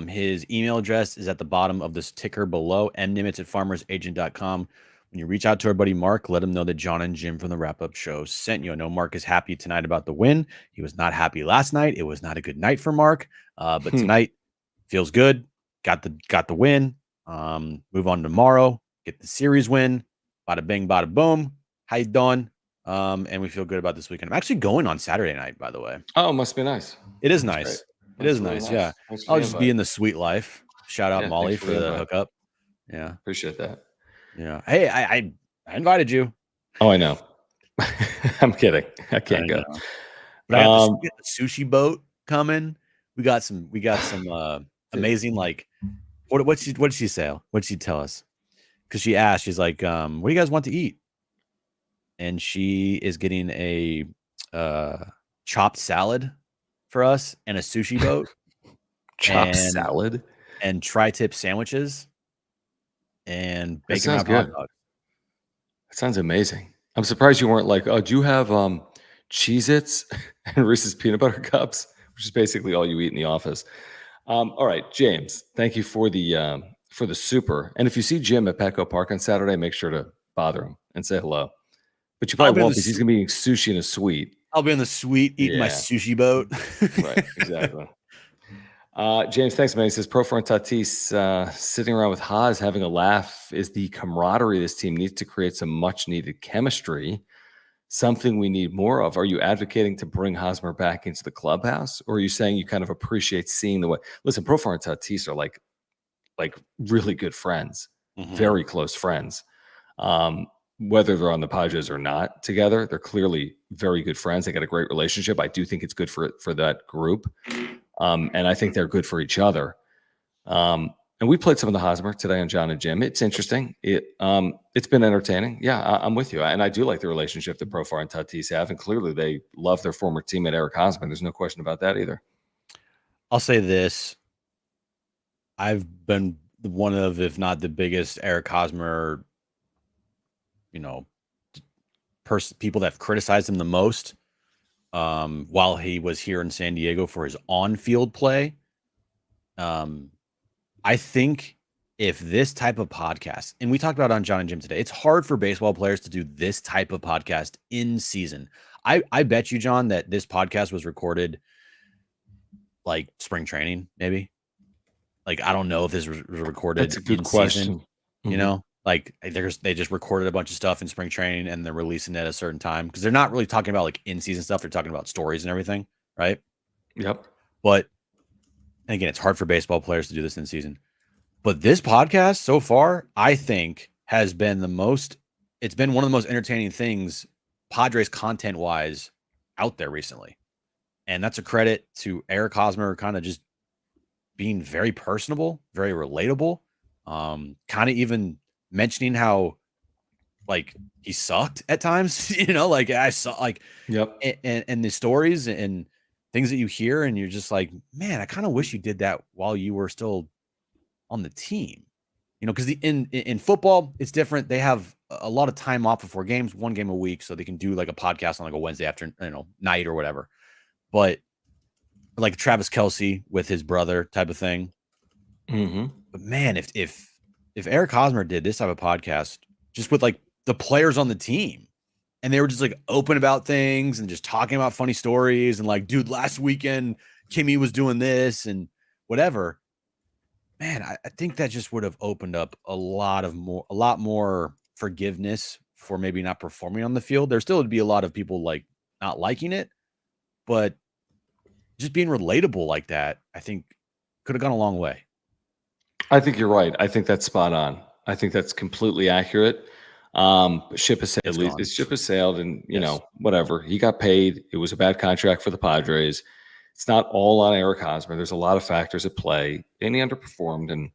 His email address is at the bottom of this ticker below, mnimitz@farmersagent.com. When you reach out to our buddy Mark, let him know that John and Jim from the wrap-up show sent you. I know Mark is happy tonight about the win. He was not happy last night. It was not a good night for Mark, but tonight feels good. Got the win. Move on tomorrow. Get the series win. Bada bing, bada boom. How you doing? And we feel good about this weekend. I'm actually going on Saturday night, by the way. Oh, must be nice. It is nice. It is really nice. Yeah. I'll just be in the sweet life. Shout out Molly for the hookup. Yeah. Appreciate that. Yeah. Hey, I invited you. Oh, I know. I'm kidding. I can't go. But I have to get the sushi boat coming. We got some amazing, like, what did she say? What did she tell us? Because she asked, she's like, what do you guys want to eat? And she is getting a chopped salad for us and a sushi boat. Chopped salad? And tri-tip sandwiches and bacon wrapped hot dogs. That sounds amazing. I'm surprised you weren't like, oh, do you have Cheez-Its and Reese's peanut butter cups, which is basically all you eat in the office. All right, James, thank you for the super. And if you see Jim at Petco Park on Saturday, make sure to bother him and say hello. But you probably won't because he's going to be eating sushi in a suite. I'll be in the suite eating my sushi boat. Right, exactly. James, thanks, man. He says, Profar and Tatis sitting around with Haas having a laugh is the camaraderie this team needs to create some much-needed chemistry, something we need more of. Are you advocating to bring Hosmer back into the clubhouse, or are you saying you kind of appreciate seeing the way? Listen, Profar and Tatis are like really good friends, very close friends. Whether they're on the Padres or not together, they're clearly very good friends. They got a great relationship. I do think it's good for that group. And I think they're good for each other. And we played some of the Hosmer today on John and Jim. It's interesting. It's been entertaining. Yeah, I'm with you. And I do like the relationship that Profar and Tatis have. And clearly they love their former teammate, Eric Hosmer. There's no question about that either. I'll say this. I've been one of, if not the biggest Eric Hosmer, people that have criticized him the most while he was here in San Diego for his on-field play. I think if this type of podcast, and we talked about it on John and Jim today, it's hard for baseball players to do this type of podcast in season. I bet you, John, that this podcast was recorded like spring training, maybe. Like, I don't know if this was recorded. That's a good question. Season, like they just recorded a bunch of stuff in spring training and they're releasing it at a certain time because they're not really talking about like in-season stuff. They're talking about stories and everything, right? Yep. But and again, it's hard for baseball players to do this in season. But this podcast so far, I think, has been it's been one of the most entertaining things Padres content-wise out there recently. And that's a credit to Eric Hosmer kind of just being very personable, very relatable, kind of even mentioning how like he sucked at times, like I saw like, yep. And the stories and things that you hear and you're just like, man, I kind of wish you did that while you were still on the team. because in football it's different. They have a lot of time off before games, 1 game a week, so they can do like a podcast on like a Wednesday afternoon, night or whatever. But like Travis Kelce with his brother type of thing. But man, if Eric Hosmer did this type of podcast just with like the players on the team, and they were just like open about things and just talking about funny stories and like, dude, last weekend Kimmy was doing this and whatever. Man, I think that just would have opened up a lot more forgiveness for maybe not performing on the field. There still would be a lot of people like not liking it, but just being relatable like that, I think could have gone a long way. I think you're right. I think that's spot on. I think that's completely accurate. Ship has sailed. The ship has sailed, and whatever. He got paid. It was a bad contract for the Padres. It's not all on Eric Hosmer. There's a lot of factors at play, and he underperformed. And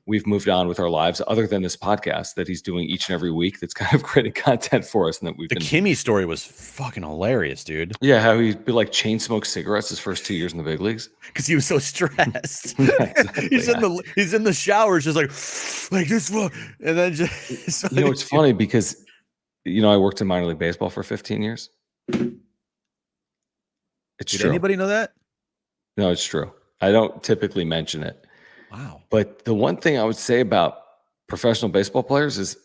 we've moved on with our lives, other than this podcast that he's doing each and every week. That's kind of creating content for us, and that the Kimmy story was fucking hilarious, dude. Yeah, how he'd be like chain smoke cigarettes his first 2 years in the big leagues because he was so stressed. Exactly, he's in the showers, just like this one, and then just. It's funny because I worked in minor league baseball for 15 years. It's Did true. Anybody know that? No, it's true. I don't typically mention it. Wow. But the one thing I would say about professional baseball players is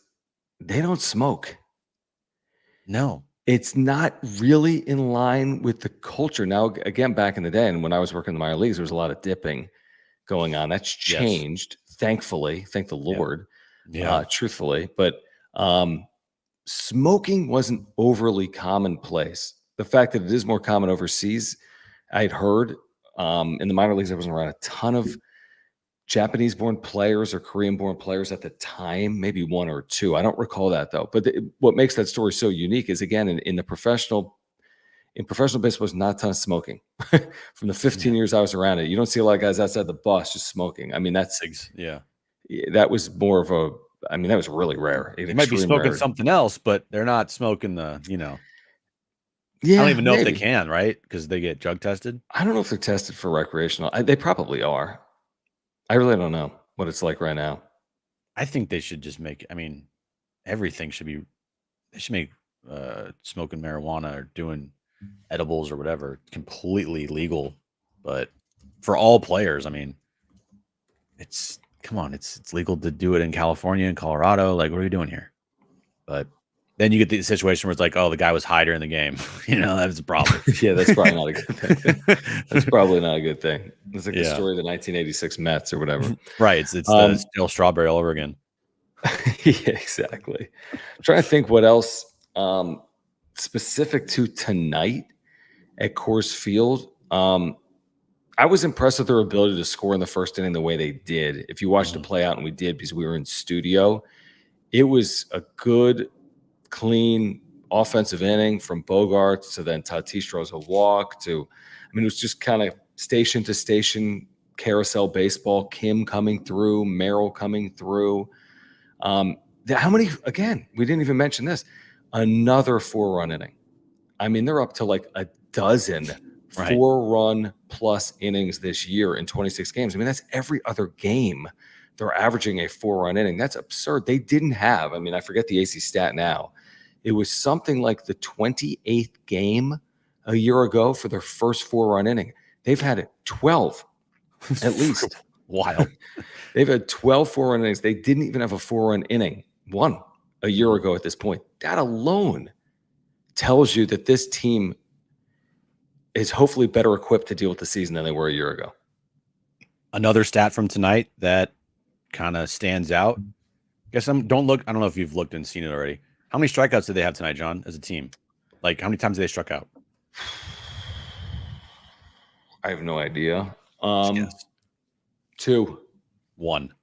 they don't smoke. No. It's not really in line with the culture. Now, again, back in the day, and when I was working in the minor leagues, there was a lot of dipping going on. That's changed, thankfully. Thank the Lord. Yeah. Truthfully. But smoking wasn't overly commonplace. The fact that it is more common overseas, I'd heard in the minor leagues, there wasn't around a ton of Japanese-born players or Korean-born players at the time, maybe 1 or 2. I don't recall that though. But what makes that story so unique is, again, in professional baseball, there's not a ton of smoking. From the 15 years I was around it, you don't see a lot of guys outside the bus just smoking. I mean, that was more of a. I mean, that was really rare. They might be smoking something else, but they're not smoking the. Yeah, I don't even know if they can, right? Because they get drug tested. I don't know if they're tested for recreational. They probably are. I really don't know what it's like right now. I think they should just make. I mean, everything should be. They should make smoking marijuana or doing edibles or whatever completely legal, but for all players. I mean, it's legal to do it in California and Colorado. Like, what are we doing here? But then you get the situation where it's like, oh, the guy was high during the game. That's a problem. Yeah, that's probably not a good thing. That's probably not a good thing. It's like the story of the 1986 Mets or whatever. Right. It's the stale strawberry all over again. Yeah, exactly. I'm trying to think what else specific to tonight at Coors Field. I was impressed with their ability to score in the first inning the way they did. If you watched it play out, and we did because we were in studio, it was a good, clean offensive inning from Bogarts to then Tatis throws a walk to, it was just kind of station to station carousel baseball. Kim coming through, Merrill coming through. How many, again, we didn't even mention this, another 4-run inning. They're up to like a dozen 4-run plus innings this year in 26 games. That's every other game. They're averaging a 4-run inning. That's absurd. They didn't have, I forget the AC stat now. It was something like the 28th game a year ago for their first 4-run inning. They've had 12 at least. Wild. They've had 12 4-run innings. They didn't even have a 4-run inning, one, a year ago at this point. That alone tells you that this team is hopefully better equipped to deal with the season than they were a year ago. Another stat from tonight that kind of stands out. I don't know if you've looked and seen it already. How many strikeouts did they have tonight, John, as a team? Like, how many times did they struck out? I have no idea. 2. 1.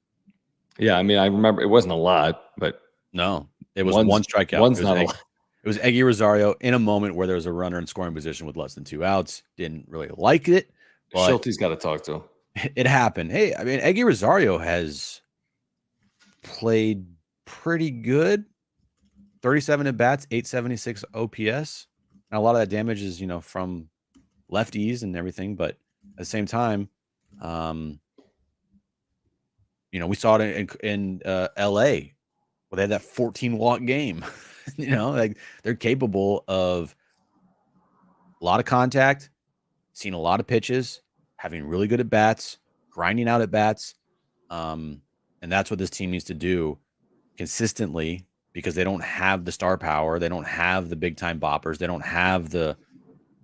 Yeah, I remember it wasn't a lot, but no, it was one strikeout. One's not a lot. It was Eggy Rosario in a moment where there was a runner in scoring position with less than 2 outs. Didn't really like it. Schulte's got to talk to him. It happened. Hey, Eggy Rosario has played pretty good. 37 at bats, 876 OPS. Now, a lot of that damage is, from lefties and everything, but at the same time, We saw it in LA where they had that 14-walk game. Like they're capable of a lot of contact, seeing a lot of pitches, having really good at bats, grinding out at bats. And that's what this team needs to do consistently, because they don't have the star power. They don't have the big time boppers. They don't have the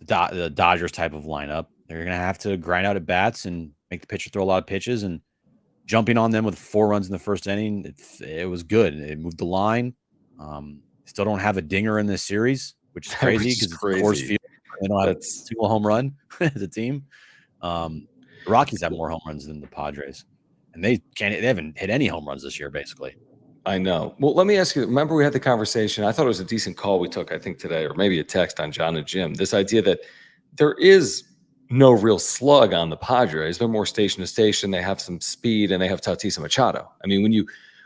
Dodgers type of lineup. They're going to have to grind out at bats and make the pitcher throw a lot of pitches, and jumping on them with 4 runs in the first inning. It was good. It moved the line. Still don't have a dinger in this series, which is crazy because it's Coors Field. They don't have a single home run as a team. The Rockies have more home runs than the Padres, and they haven't hit any home runs this year, basically. I know. Well, let me ask you, remember we had the conversation, I thought it was a decent call we took, I think today, or maybe a text on John and Jim, this idea that there is no real slug on the Padres. They're more station to station. They have some speed, and they have Tatis and Machado. I mean,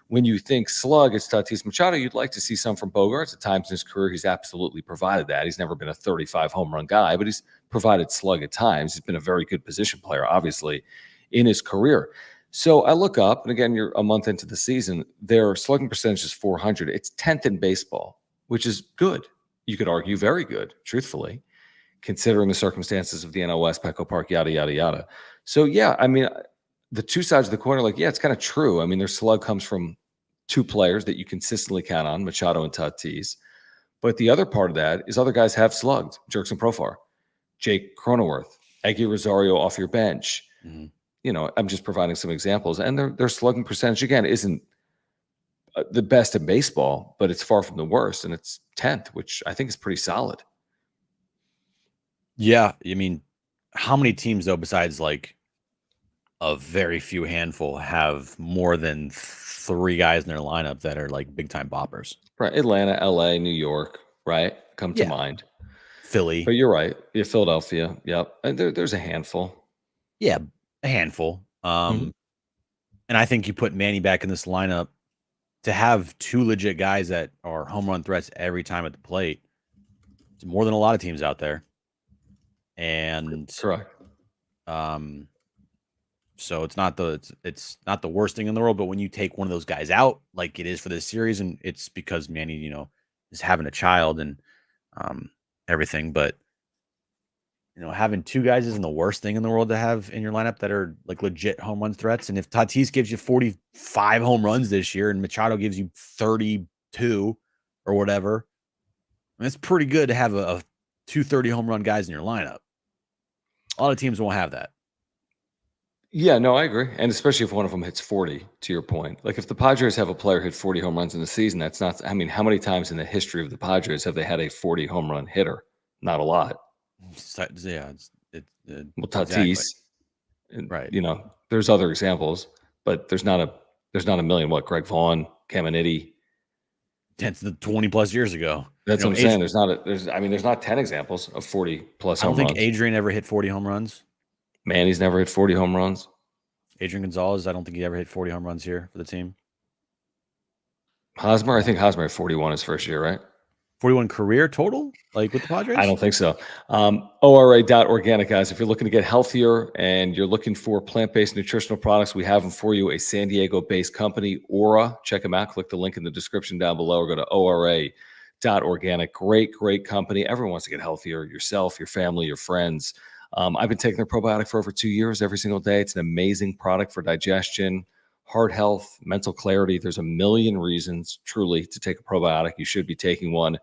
when you think slug, it's Tatis Machado. You'd like to see some from Bogaerts. At times in his career, he's absolutely provided that. He's never been a 35 home run guy, but he's provided slug at times. He's been a very good position player, obviously, in his career. So I look up, and again, you're a month into the season, their slugging percentage is 400. It's 10th in baseball, which is good. You could argue very good, truthfully, considering the circumstances of the NL West, Petco Park, yada, yada, yada. So, yeah, I mean, the two sides of the coin are like, yeah, it's kind of true. I mean, their slug comes from 2 players that you consistently count on, Machado and Tatis. But the other part of that is other guys have slugged, Jerkson Profar, Jake Cronenworth, Eggy Rosario off your bench. Mm-hmm. I'm just providing some examples. And their slugging percentage, again, isn't the best in baseball, but it's far from the worst. And it's 10th, which I think is pretty solid. Yeah. I mean, how many teams, though, besides like a very few handful, have more than 3 guys in their lineup that are like big time boppers? Right. Atlanta, LA, New York, right? Come to mind. Philly. But you're right. Yeah, Philadelphia. Yep. And there's a handful. Yeah. A handful. And I think you put Manny back in this lineup to have 2 legit guys that are home run threats every time at the plate. It's more than a lot of teams out there. And correct. So it's not the worst thing in the world, but when you take one of those guys out, like it is for this series, and it's because Manny, is having a child and everything, but having 2 guys isn't the worst thing in the world to have in your lineup that are like legit home run threats. And if Tatis gives you 45 home runs this year and Machado gives you 32 or whatever, it's pretty good to have a 230 home run guys in your lineup. A lot of teams won't have that. Yeah, no, I agree. And especially if one of them hits 40, to your point. Like if the Padres have a player hit 40 home runs in the season, that's not, I mean, how many times in the history of the Padres have they had a 40 home run hitter? Not a lot. Yeah. Well, Tatis, exactly. Right. There's other examples, but there's not a million. What, Greg Vaughn, Caminiti? That's the 20 plus years ago. That's what I'm saying. There's not 10 examples of 40 plus home runs. I don't think Adrian ever hit 40 home runs. Manny's never hit 40 home runs. Adrian Gonzalez, I don't think he ever hit 40 home runs here for the team. Hosmer, I think Hosmer had 41 his first year, right? 41 career total, like with the Padres? I don't think so. ORA.organic, guys. If you're looking to get healthier and you're looking for plant-based nutritional products, we have them for you. A San Diego-based company, Aura. Check them out. Click the link in the description down below or go to ORA.organic. Great company. Everyone wants to get healthier. Yourself, your family, your friends. I've been taking their probiotic for over 2 years every single day. It's an amazing product for digestion, heart health, mental clarity. There's a million reasons truly to take a probiotic. You should be taking one.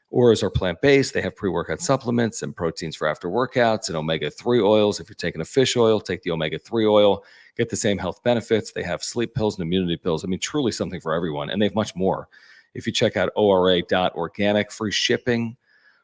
Auras are plant-based. They have pre-workout supplements and proteins for after workouts and omega-3 oils. If you're taking a fish oil, take the omega-3 oil. Get the same health benefits. They have sleep pills and immunity pills. I mean, truly something for everyone. And they have much more. If you check out ORA.organic, free shipping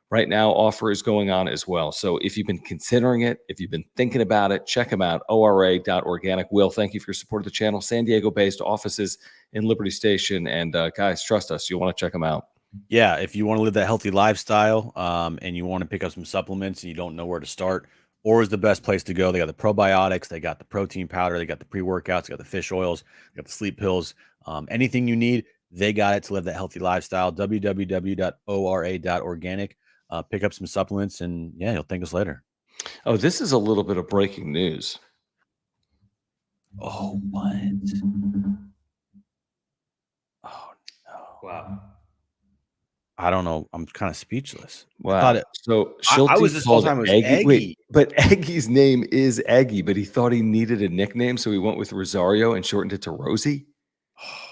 right now offer is going on as well. So if you've been considering it, if you've been thinking about it, check them out, ORA.organic. Will, thank you for your support of the channel. San Diego-based offices in Liberty Station. And guys, trust us. You want to check them out. Yeah, if you want to live that healthy lifestyle and you want to pick up some supplements and you don't know where to start, Aura is the best place to go. They got the probiotics, they got the protein powder, they got the pre-workouts, they got the fish oils, they got the sleep pills. Anything you need, they got it to live that healthy lifestyle. www.ora.organic. Pick up some supplements, and yeah, you'll thank us later. Oh, this is a little bit of breaking news. Oh, what? Oh no! Wow. I don't know. I'm kind of speechless. Wow. I thought it. So I was Schulte this whole called time it was Eggy. Wait, Eggy. but Eggy's name is Eggy, but he thought he needed a nickname, so he went with Rosario and shortened it to Rosie. Oh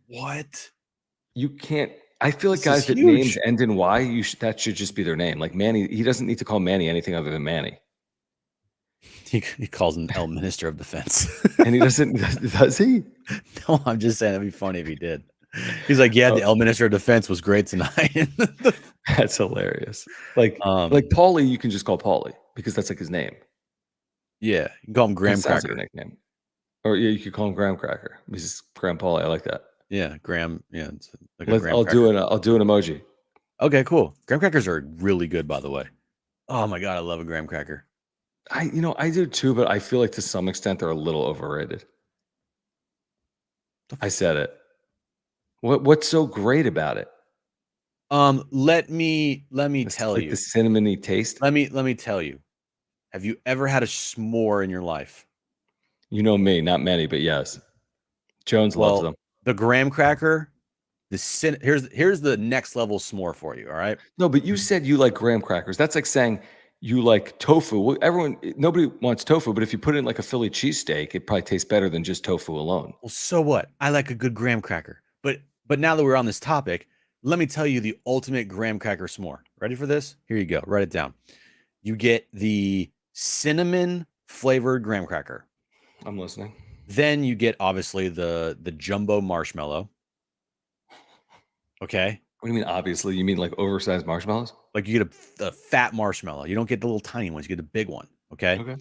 man, what? You can't. I feel like This is guys that names huge. end in Y, that should just be their name. Like Manny, he doesn't need to call Manny anything other than Manny. He calls him El Minister of Defense. And he doesn't, does he? No, I'm just saying that'd be funny if he did. He's like, yeah, the El Minister of Defense was great tonight. That's hilarious. Like Um, Paulie, you can just call Paulie because that's like his name. yeah, you can call him Graham That sounds Cracker. like a nickname. Or yeah, you could call him Graham Cracker. This is Graham Paulie. I like that. Yeah, Graham. Yeah, it's like a Graham I'll Cracker. do an emoji. Okay, cool. Graham crackers are really good, by the way. Oh my god, I love a graham cracker. I do too, but I feel like to some extent they're a little overrated. I said it. What's so great about it? Let me It's tell like you. the cinnamony taste. Let me tell you. Have you ever had a s'more in your life? You know me, not many, but yes. Jones loves them. The graham cracker, here's the next level s'more for you. All right. No, but you said you like graham crackers. That's like saying you like tofu. Well, nobody wants tofu, but if you put it in like a Philly cheesesteak, it probably tastes better than just tofu alone. Well, so what? I like a good graham cracker. But now that we're on this topic, let me tell you the ultimate graham cracker s'more. Ready for this? Here you go. Write it down. You get the cinnamon flavored graham cracker. I'm listening. Then you get obviously the jumbo marshmallow. Okay. What do you mean? Obviously, you mean like oversized marshmallows? Like you get a fat marshmallow. You don't get the little tiny ones. You get the big one. Okay. Okay.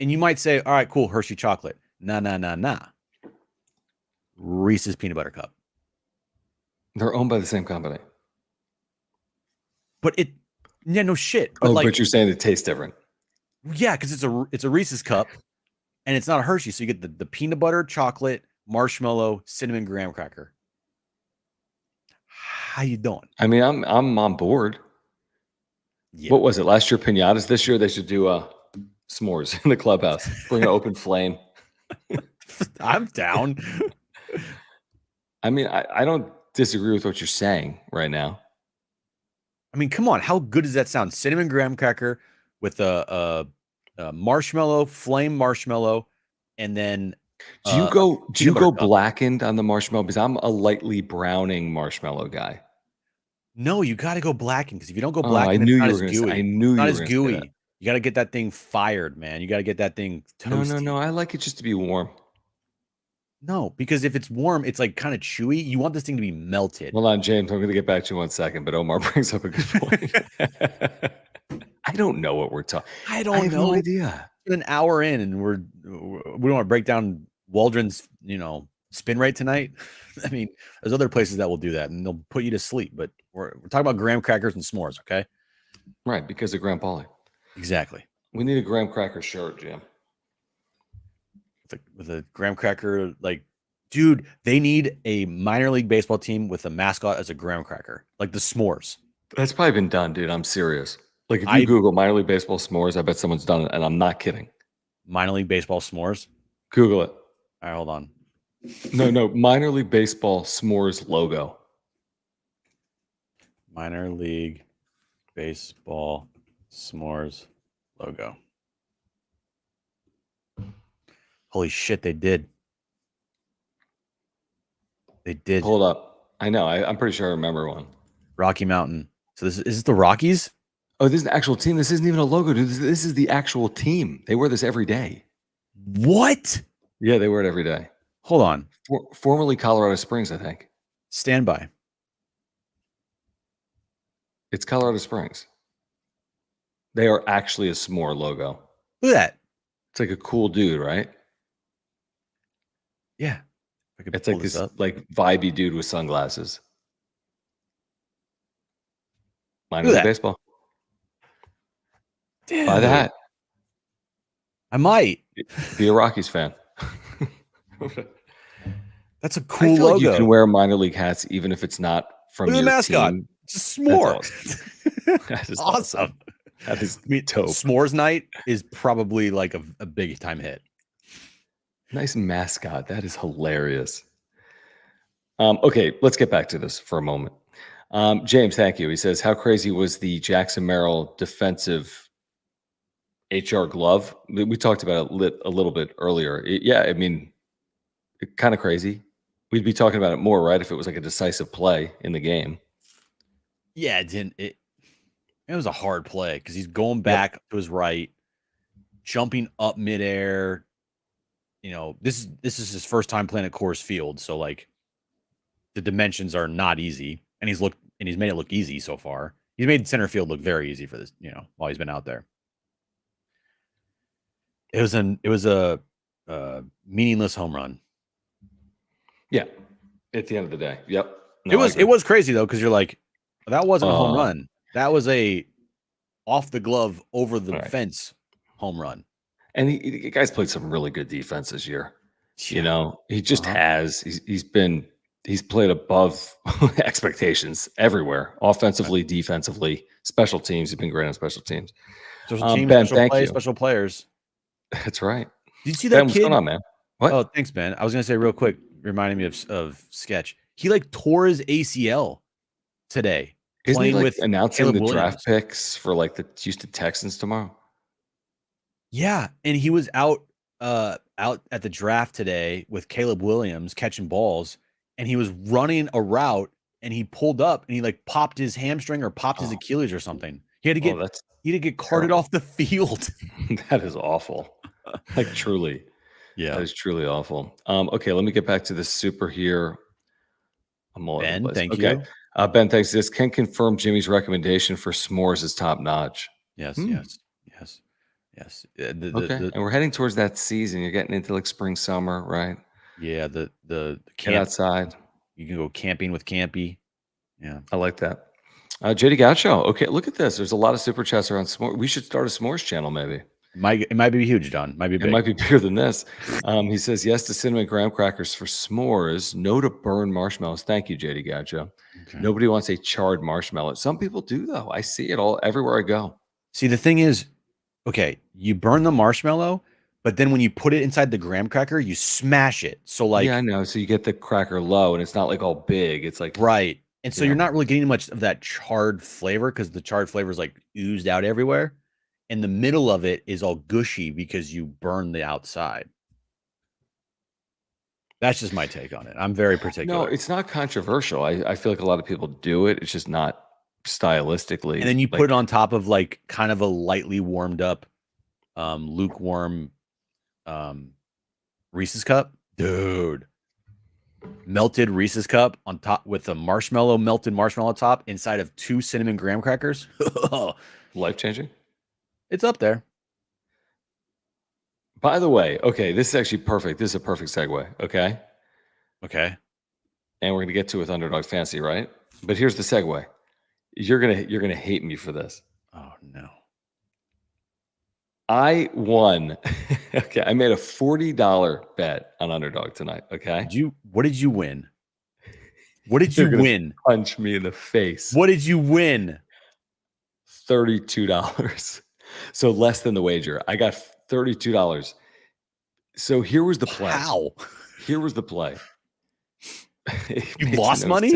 And you might say, all right, cool, Hershey chocolate. Nah. Reese's peanut butter cup. They're owned by the same company. But no shit. But but you're saying it tastes different. Yeah, because it's a Reese's cup, and it's not a Hershey. So you get the peanut butter, chocolate, marshmallow, cinnamon graham cracker. How you doing? I mean, I'm on board. Yeah. What was it last year? Pinatas. This year they should do s'mores in the clubhouse. Bring an open flame. I'm down. I mean, I don't disagree with what you're saying right now. I mean, come on. How good does that sound? Cinnamon graham cracker with a marshmallow, flame marshmallow, and then do you go blackened on the marshmallow? Because I'm a lightly browning marshmallow guy. No, you got to go blackened, because if you don't go blackened, I knew you were gooey. I knew not you as were gooey. You got to get that thing fired, man. You got to get that thing toasty. No. I like it just to be warm. No, because if it's warm, it's like kind of chewy. You want this thing to be melted. Hold on, James. I'm going to get back to you in 1 second, but Omar brings up a good point. I don't know what we're talking. I have no idea. An hour in, and we don't want to break down Waldron's, spin rate tonight. I mean, there's other places that will do that, and they'll put you to sleep. But we're talking about graham crackers and s'mores, okay? Right, because of Graham Paulie. Exactly. We need a graham cracker shirt, Jim. With a graham cracker, like, dude, they need a minor league baseball team with a mascot as a graham cracker, like the s'mores. That's probably been done, dude. I'm serious. Like, if you Google minor league baseball s'mores, I bet someone's done it, and I'm not kidding. Minor league baseball s'mores? Google it. All right, hold on. No, minor league baseball s'mores logo. Minor league baseball s'mores logo. Holy shit, they did. They did. Hold up. I know. I'm pretty sure I remember one. Rocky Mountain. So is this the Rockies? Oh, this is the actual team. This isn't even a logo, dude. This is the actual team. They wear this every day. What? Yeah, they wear it every day. Hold on. Formerly Colorado Springs, I think. Stand by. It's Colorado Springs. They are actually a s'more logo. Look at that. It's like a cool dude, right? Yeah. It's like this like vibey dude with sunglasses. Minor league baseball. Damn. Buy the hat. I might be a Rockies fan. That's a cool logo. Like you can wear minor league hats even if it's not from your the mascot. Team. It's a s'more. That is awesome. That is dope. S'mores night is probably like a big time hit. Nice mascot. That is hilarious. Okay, let's get back to this for a moment. James, thank you. He says, how crazy was the Jackson Merrill defensive HR glove? We talked about it a little bit earlier. Yeah, I mean, kind of crazy. We'd be talking about it more, right, if it was like a decisive play in the game. Yeah, it was a hard play because he's going back to his right, jumping up midair. You know, this is his first time playing at Coors Field, so like the dimensions are not easy, and he's made it look easy so far. He's made center field look very easy for this, while he's been out there. It was a meaningless home run. Yeah, at the end of the day. Yep. No, it was crazy though, because you're like, that wasn't a home run. That was a off the glove over the fence home run. And the guy's played some really good defense this year. Yeah. He just has. He's played above expectations everywhere, offensively, defensively, special teams. He's been great on special teams. Special teams, special players. That's right. Did you see that Ben, kid? what's going on, man? What? Oh, thanks, Ben. I was gonna say real quick, reminding me of Sketch. He like tore his ACL today. Isn't he with announcing Caleb the Williams. Draft picks for like the Houston Texans tomorrow? Yeah, and he was out at the draft today with Caleb Williams catching balls, and he was running a route, and he pulled up and he like popped his hamstring or popped his Achilles or something. He had to get carted off the field. That is awful. Like truly. Yeah. That is truly awful. Okay, let me get back to the super here. I'm all Ben, thank you. Ben, thanks. This can confirm Jimmy's recommendation for s'mores is top notch. Yes. Okay, and we're heading towards that season. You're getting into like spring, summer, right? Yeah, the camp outside. You can go camping with Campy. Yeah, I like that. JD Gaucho. Okay, look at this. There's a lot of super chats around s'mores. We should start a s'mores channel, maybe. It might be huge, John. Might be big. It might be bigger than this. He says yes to cinnamon graham crackers for s'mores. No to burn marshmallows. Thank you, JD Gaucho. Okay. Nobody wants a charred marshmallow. Some people do, though. I see it everywhere I go. See, the thing is, okay, you burn the marshmallow, but then when you put it inside the graham cracker, you smash it. So like, yeah, I know. So you get the cracker low, and it's not like all big. It's like right, and so you're not really getting much of that charred flavor because the charred flavor is like oozed out everywhere. And the middle of it is all gushy because you burn the outside. That's just my take on it. I'm very particular. No, it's not controversial. I feel like a lot of people do it. It's just not stylistically. And then you put it on top of like kind of a lightly warmed up, lukewarm Reese's cup. Dude. Melted Reese's cup on top with a melted marshmallow top inside of 2 cinnamon graham crackers. Life-changing. It's up there. By the way, okay, this is actually perfect. This is a perfect segue, okay? Okay. And we're going to get to it with Underdog Fantasy, right? But here's the segue. You're gonna hate me for this. Oh, no. I won. Okay, I made a $40 bet on Underdog tonight, okay? What did you win? What did you win? Punch me in the face. What did you win? $32. So less than the wager. I got $32. So here was the play. How? Here was the play. You lost money?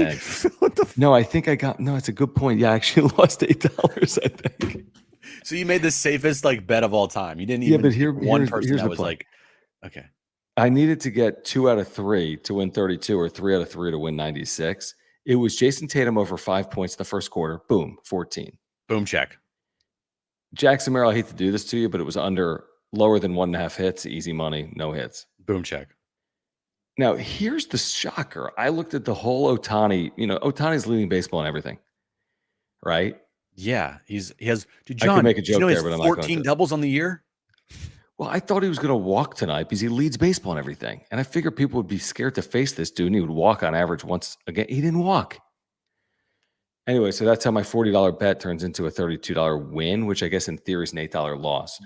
What the no, I think I got no, it's a good point. Yeah, I actually lost $8, I think. So you made the safest like bet of all time. You didn't even but here's that was like, okay. I needed to get 2 out of 3 to win 32 or 3 out of 3 to win 96. It was Jason Tatum over 5 points in the first quarter. Boom, 14. Boom check. Jackson Merrill, I hate to do this to you, but it was under lower than 1.5 hits, easy money, no hits. Boom check. Now, here's the shocker. I looked at the whole Ohtani. Ohtani's leading baseball and everything, right? Yeah, he has. Dude, John, I could make a joke there, but I'm not going to. 14 doubles on the year. Well, I thought he was going to walk tonight because he leads baseball and everything, and I figured people would be scared to face this dude, and he would walk on average once again. He didn't walk. Anyway, so that's how my $40 bet turns into a $32 win, which I guess in theory is an $8 loss.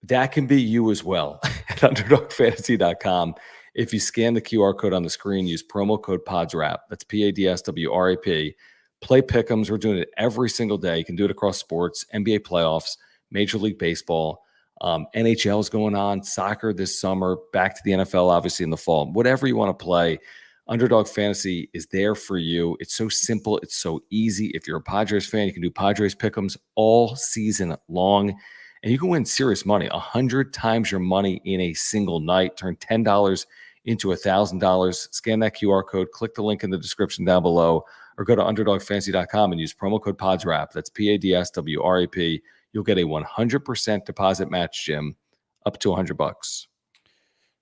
That can be you as well at underdogfantasy.com. If you scan the QR code on the screen, use promo code PODSWRAP. That's PADSWRAP. Play pick'ems. We're doing it every single day. You can do it across sports, NBA playoffs, Major League Baseball. NHL is going on, soccer this summer, back to the NFL, obviously in the fall. Whatever you want to play, Underdog Fantasy is there for you. It's so simple. It's so easy. If you're a Padres fan, you can do Padres pick'ems all season long, and you can win serious money, 100 times your money in a single night. Turn $10 into $1,000. Scan that QR code, click the link in the description down below, or go to underdogfantasy.com and use promo code PODSWRAP. That's PADSWRAP. You'll get a 100% deposit match, Jim, up to $100.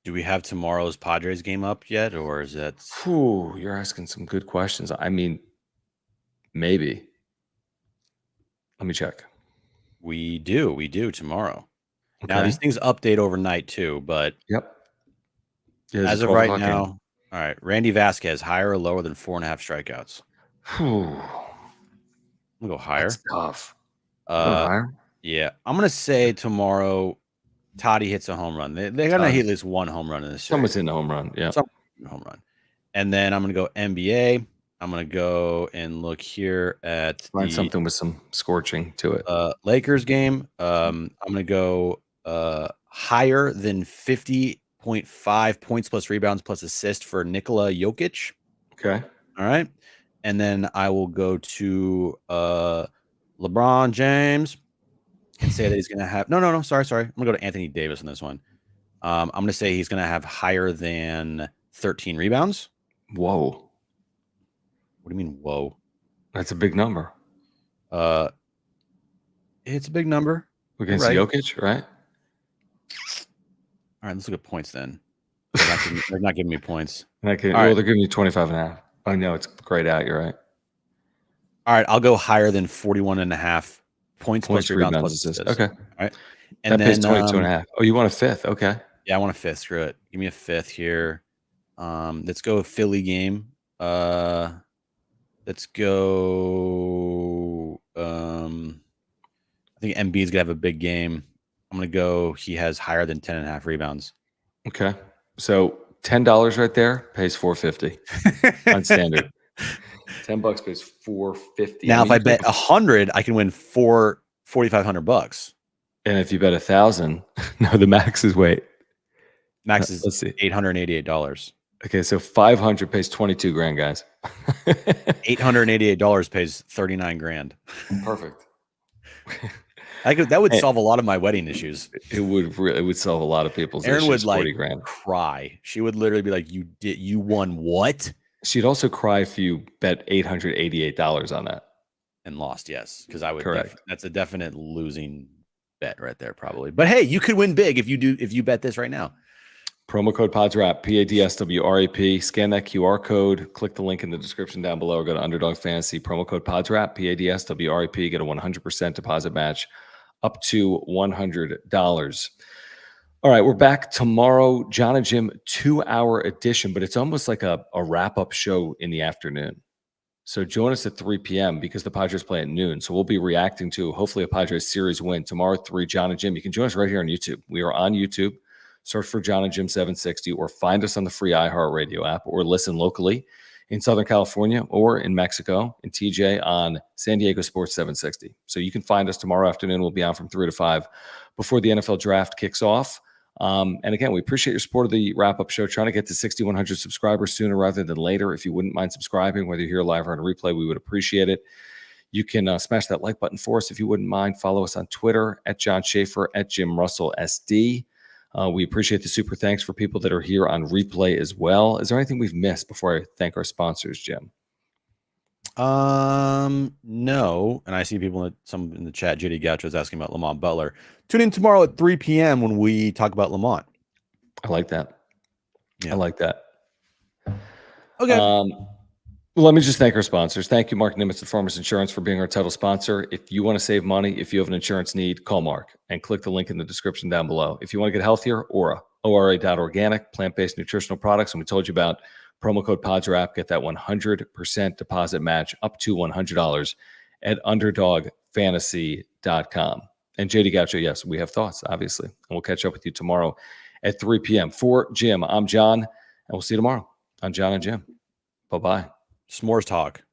Do we have tomorrow's Padres game up yet, or is that? Whew, you're asking some good questions. I mean, maybe. Let me check. We do tomorrow. Okay. Now these things update overnight too, but Yep. Yeah, as of right now, all right. Randy Vasquez, higher or lower than 4.5 strikeouts? Whew. I'm gonna go higher. That's tough. Higher? Yeah, I'm gonna say tomorrow Toddy hits a home run. They're gonna hit at least one home run in this series. Someone's in the home run. Yeah. Home run. And then I'm gonna go NBA. I'm gonna go and look here at Find something with some scorching to it. Lakers game. I'm gonna go higher than 50.5 points plus rebounds plus assist for Nikola Jokic. Okay. All right. And then I will go to LeBron James and say that he's going to have no. Sorry. I'm going to go to Anthony Davis on this one. I'm going to say he's going to have higher than 13 rebounds. Whoa. What do you mean, whoa? That's a big number. It's a big number. Against Jokic, right? All right, let's look at points then. They're not giving me points. They're giving you 25.5. Oh, no, it's grayed out. You're right. All right, I'll go higher than 41.5 points plus rebounds plus assists. Okay. All right. And that then pays 22.5. Oh, you want a fifth? Okay. Yeah, I want a fifth. Screw it. Give me a fifth here. Let's go Philly game. Let's go. I think Embiid's gonna have a big game. I'm gonna go. He has higher than 10.5 rebounds. Okay. So $10 right there pays $4.50 on standard. $10 pays $4.50. Now, if I bet 100, I can win $4,500. And if you bet 1,000, no, the max is Max is let's see, $888. Okay, so 500 pays 22 grand, guys. $888 pays 39 grand. Perfect. That would solve a lot of my wedding issues. It would solve a lot of people's Erin issues. would 40 grand. Cry. She would literally be like, you won what? She'd also cry if you bet $888 on that. And lost, yes. Because I would. Correct. That's a definite losing bet right there, probably. But hey, you could win big if you bet this right now. Promo code PODSWRAP, PADSWRAP. Scan that QR code. Click the link in the description down below. Or go to Underdog Fantasy. Promo code PODSWRAP, PADSWRAP. Get a 100% deposit match up to $100. All right, we're back tomorrow. John and Jim, 2-hour edition, but it's almost like a wrap-up show in the afternoon. So join us at 3 p.m. because the Padres play at noon. So we'll be reacting to, hopefully, a Padres series win. Tomorrow, 3, John and Jim. You can join us right here on YouTube. We are on YouTube. Search for John and Jim 760 or find us on the free iHeartRadio app or listen locally in Southern California or in Mexico in TJ on San Diego Sports 760. So you can find us tomorrow afternoon. We'll be on from 3 to 5 before the NFL draft kicks off. And again, we appreciate your support of the wrap-up show, trying to get to 6,100 subscribers sooner rather than later. If you wouldn't mind subscribing, whether you're here live or on a replay, we would appreciate it. You can smash that like button for us if you wouldn't mind. Follow us on Twitter at John Schaefer, at Jim Russell SD. We appreciate the super thanks for people that are here on replay as well. Is there anything we've missed before I thank our sponsors, Jim? No. And I see people some in the chat. JD Gaucho is asking about Lamont Butler. Tune in tomorrow at 3 p.m. when we talk about Lamont. I like that. Yeah. I like that. Okay. Let me just thank our sponsors. Thank you, Mark Nimitz of Farmers Insurance, for being our title sponsor. If you want to save money, if you have an insurance need, call Mark and click the link in the description down below. If you want to get healthier, Aura, ORA.organic, plant-based nutritional products. And we told you about promo code PODSWRAP. Get that 100% deposit match up to $100 at UnderdogFantasy.com. And JD Gaucho, yes, we have thoughts, obviously. And we'll catch up with you tomorrow at 3 p.m. For Jim, I'm John, and we'll see you tomorrow on John and Jim. Bye-bye. S'mores talk.